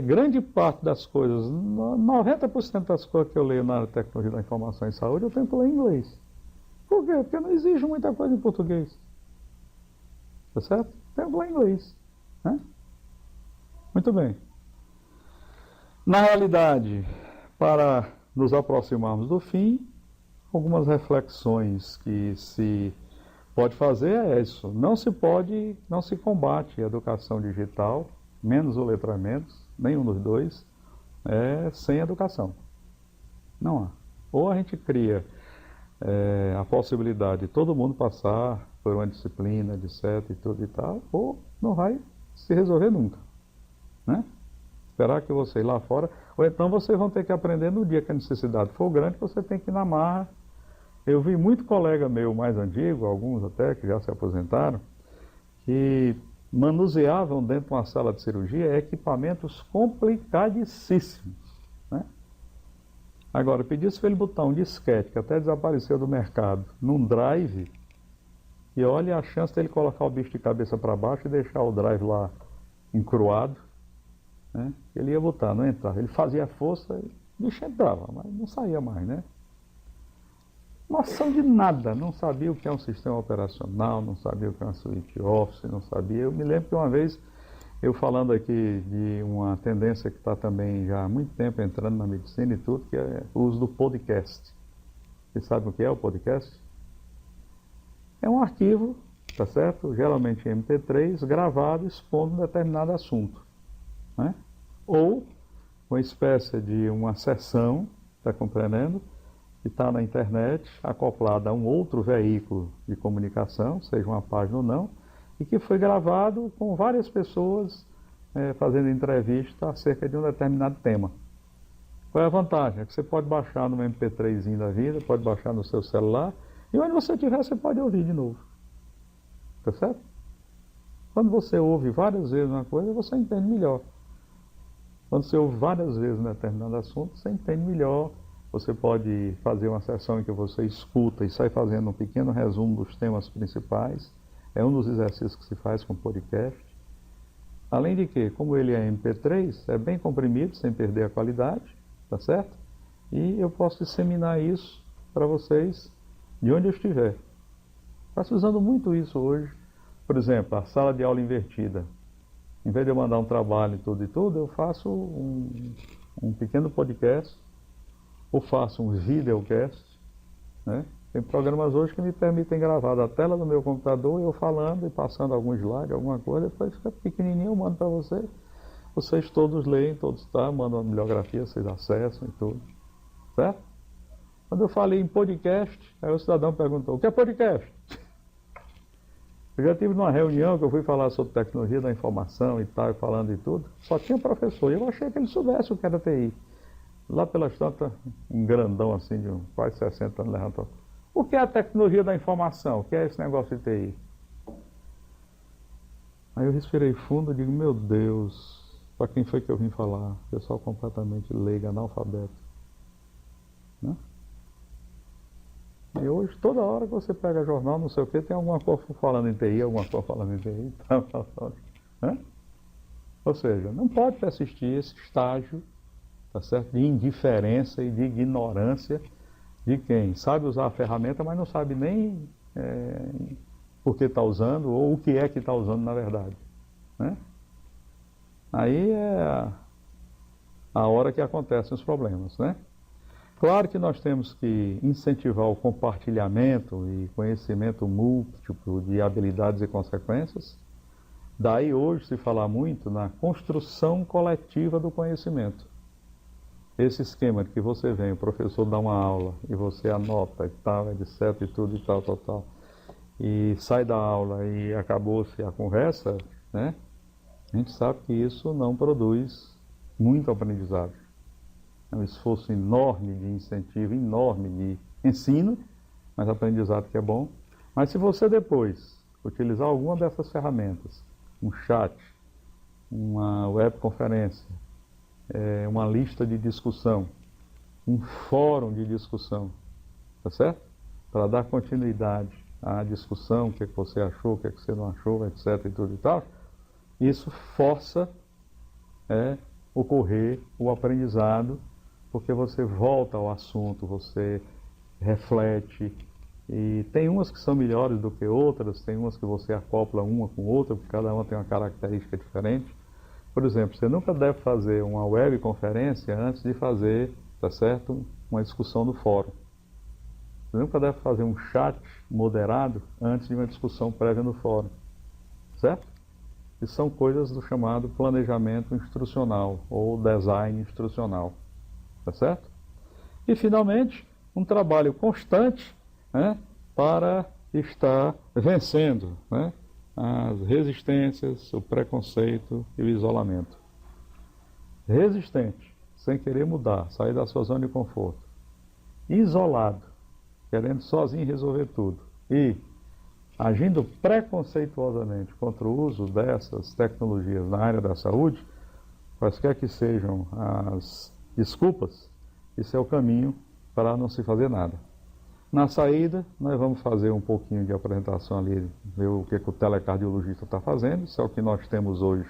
grande parte das coisas, 90% das coisas que eu leio na tecnologia da informação e saúde, eu tenho que ler em inglês. Por quê? Porque não exige muita coisa em português. Tá certo? Tenho que ler em inglês. Né? Muito bem. Na realidade, para nos aproximarmos do fim, algumas reflexões que se pode fazer é isso. Não se combate a educação digital, menos o letramento, nenhum dos dois, sem educação. Não há. Ou a gente cria a possibilidade de todo mundo passar por uma disciplina, etc. e tudo e tal, ou não vai se resolver nunca. Né? Esperar que você ir lá fora, ou então vocês vão ter que aprender no dia que a necessidade for grande, você tem que ir na marra. Eu vi muito colega meu mais antigo, alguns até que já se aposentaram, que manuseavam dentro de uma sala de cirurgia equipamentos complicadíssimos. Né? Agora, pedisse para ele botar um disquete, que até desapareceu do mercado, num drive, e olha a chance dele colocar o bicho de cabeça para baixo e deixar o drive lá encruado. Né? Ele ia botar, não entrava. Ele fazia força, o bicho entrava, mas não saía mais, né? Noção de nada, não sabia o que é um sistema operacional, não sabia o que é uma suite Office, não sabia. Eu me lembro que uma vez, eu falando aqui de uma tendência que está também já há muito tempo entrando na medicina e tudo, que é o uso do podcast. Vocês sabem o que é o podcast? É um arquivo, tá certo? Geralmente em MP3, gravado expondo um determinado assunto. Né? Ou uma espécie de uma sessão, está compreendendo? Que está na internet, acoplada a um outro veículo de comunicação, seja uma página ou não, e que foi gravado com várias pessoas fazendo entrevista acerca de um determinado tema. Qual é a vantagem? É que você pode baixar no MP3zinho da vida, pode baixar no seu celular, e onde você estiver você pode ouvir de novo. Tá certo? Quando você ouve várias vezes uma coisa, você entende melhor. Quando você ouve várias vezes um determinado assunto, você entende melhor. Você pode fazer uma sessão em que você escuta e sai fazendo um pequeno resumo dos temas principais. É um dos exercícios que se faz com podcast. Além de que, como ele é MP3, é bem comprimido, sem perder a qualidade, tá certo? E eu posso disseminar isso para vocês de onde eu estiver. Está se usando muito isso hoje. Por exemplo, a sala de aula invertida. Em vez de eu mandar um trabalho e tudo, eu faço um pequeno podcast, ou faço um videocast. Né? Tem programas hoje que me permitem gravar da tela do meu computador, eu falando e passando algum slide, alguma coisa, depois fica pequenininho, eu mando para você. Vocês todos leem, todos mandam uma bibliografia, vocês acessam e tudo. Certo? Quando eu falei em podcast, aí o cidadão perguntou, o que é podcast? Eu já tive numa reunião que eu fui falar sobre tecnologia da informação e tal, falando e tudo, só tinha professor, e eu achei que ele soubesse o que era TI. Lá pelas tantas, um grandão assim, de quase 60 anos, levantou. O que é a tecnologia da informação? O que é esse negócio de TI? Aí eu respirei fundo e digo, meu Deus, para quem foi que eu vim falar? Pessoal completamente leigo, analfabeto. Né? E hoje, toda hora que você pega jornal, não sei o quê, tem alguma coisa falando em TI, alguma coisa falando em TI. Né? Ou seja, não pode persistir esse estágio, tá certo? De indiferença e de ignorância de quem sabe usar a ferramenta, mas não sabe nem por que está usando ou o que é que está usando na verdade. Né? Aí é a hora que acontecem os problemas. Né? Claro que nós temos que incentivar o compartilhamento e conhecimento múltiplo de habilidades e consequências. Daí hoje se fala muito na construção coletiva do conhecimento. Esse esquema de que você vem, o professor dá uma aula e você anota e tal, etc e tudo e tal, tal, tal, e sai da aula e acabou-se a conversa, né? A gente sabe que isso não produz muito aprendizado. É um esforço enorme de incentivo, enorme de ensino, mas aprendizado que é bom. Mas se você depois utilizar alguma dessas ferramentas, um chat, uma webconferência, uma lista de discussão, um fórum de discussão, tá certo? Para dar continuidade à discussão, o que é que você achou, o que é que você não achou, etc. e tudo e tal, isso força ocorrer o aprendizado, porque você volta ao assunto, você reflete, e tem umas que são melhores do que outras, tem umas que você acopla uma com outra, porque cada uma tem uma característica diferente. Por exemplo, você nunca deve fazer uma webconferência antes de fazer, tá certo, uma discussão no fórum. Você nunca deve fazer um chat moderado antes de uma discussão prévia no fórum, certo? Isso são coisas do chamado planejamento instrucional ou design instrucional, tá certo? E, finalmente, um trabalho constante, né, para estar vencendo, né, as resistências, o preconceito e o isolamento. Resistente, sem querer mudar, sair da sua zona de conforto. Isolado, querendo sozinho resolver tudo. E agindo preconceituosamente contra o uso dessas tecnologias na área da saúde, quaisquer que sejam as desculpas, isso é o caminho para não se fazer nada. Na saída, nós vamos fazer um pouquinho de apresentação ali, ver o que o telecardiologista está fazendo, isso é o que nós temos hoje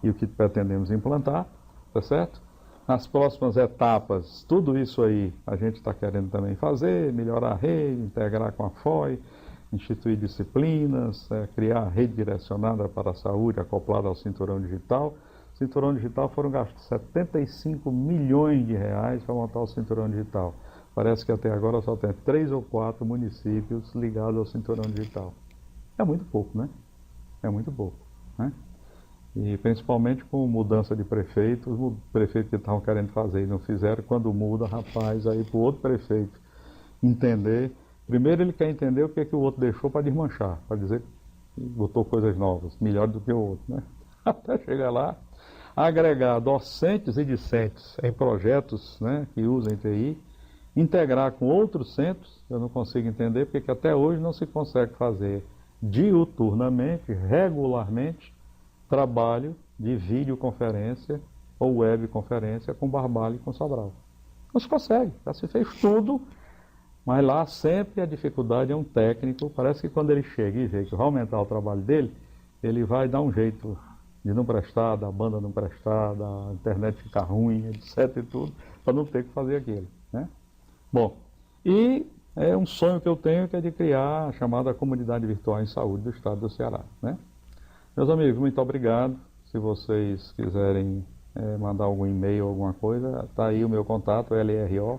e o que pretendemos implantar, tá certo? Nas próximas etapas, tudo isso aí a gente está querendo também fazer, melhorar a rede, integrar com a FOI, instituir disciplinas, criar a rede direcionada para a saúde acoplada ao cinturão digital. Cinturão digital foram gastos 75 milhões de reais para montar o cinturão digital. Parece que até agora só tem 3 ou 4 municípios ligados ao cinturão digital. É muito pouco, né? É muito pouco, né? E principalmente com mudança de prefeitos, o prefeito que estavam querendo fazer e não fizeram, quando muda, rapaz, aí para o outro prefeito entender. Primeiro ele quer entender o que é que o outro deixou para desmanchar, para dizer que botou coisas novas, melhores do que o outro, né? Até chegar lá, agregar docentes e discentes em projetos, né, que usem TI, integrar com outros centros, eu não consigo entender porque que até hoje não se consegue fazer diuturnamente, regularmente, trabalho de videoconferência ou webconferência com Barbalho e com Sobral. Não se consegue, já se fez tudo, mas lá sempre a dificuldade é um técnico, parece que quando ele chega e vê que vai aumentar o trabalho dele, ele vai dar um jeito de não prestar, da banda não prestar, da internet ficar ruim, etc e tudo, para não ter que fazer aquilo, né? Bom, e é um sonho que eu tenho que é de criar a chamada Comunidade Virtual em Saúde do Estado do Ceará, né? Meus amigos, muito obrigado. Se vocês quiserem mandar algum e-mail, alguma coisa, está aí o meu contato, lro@ufc.br.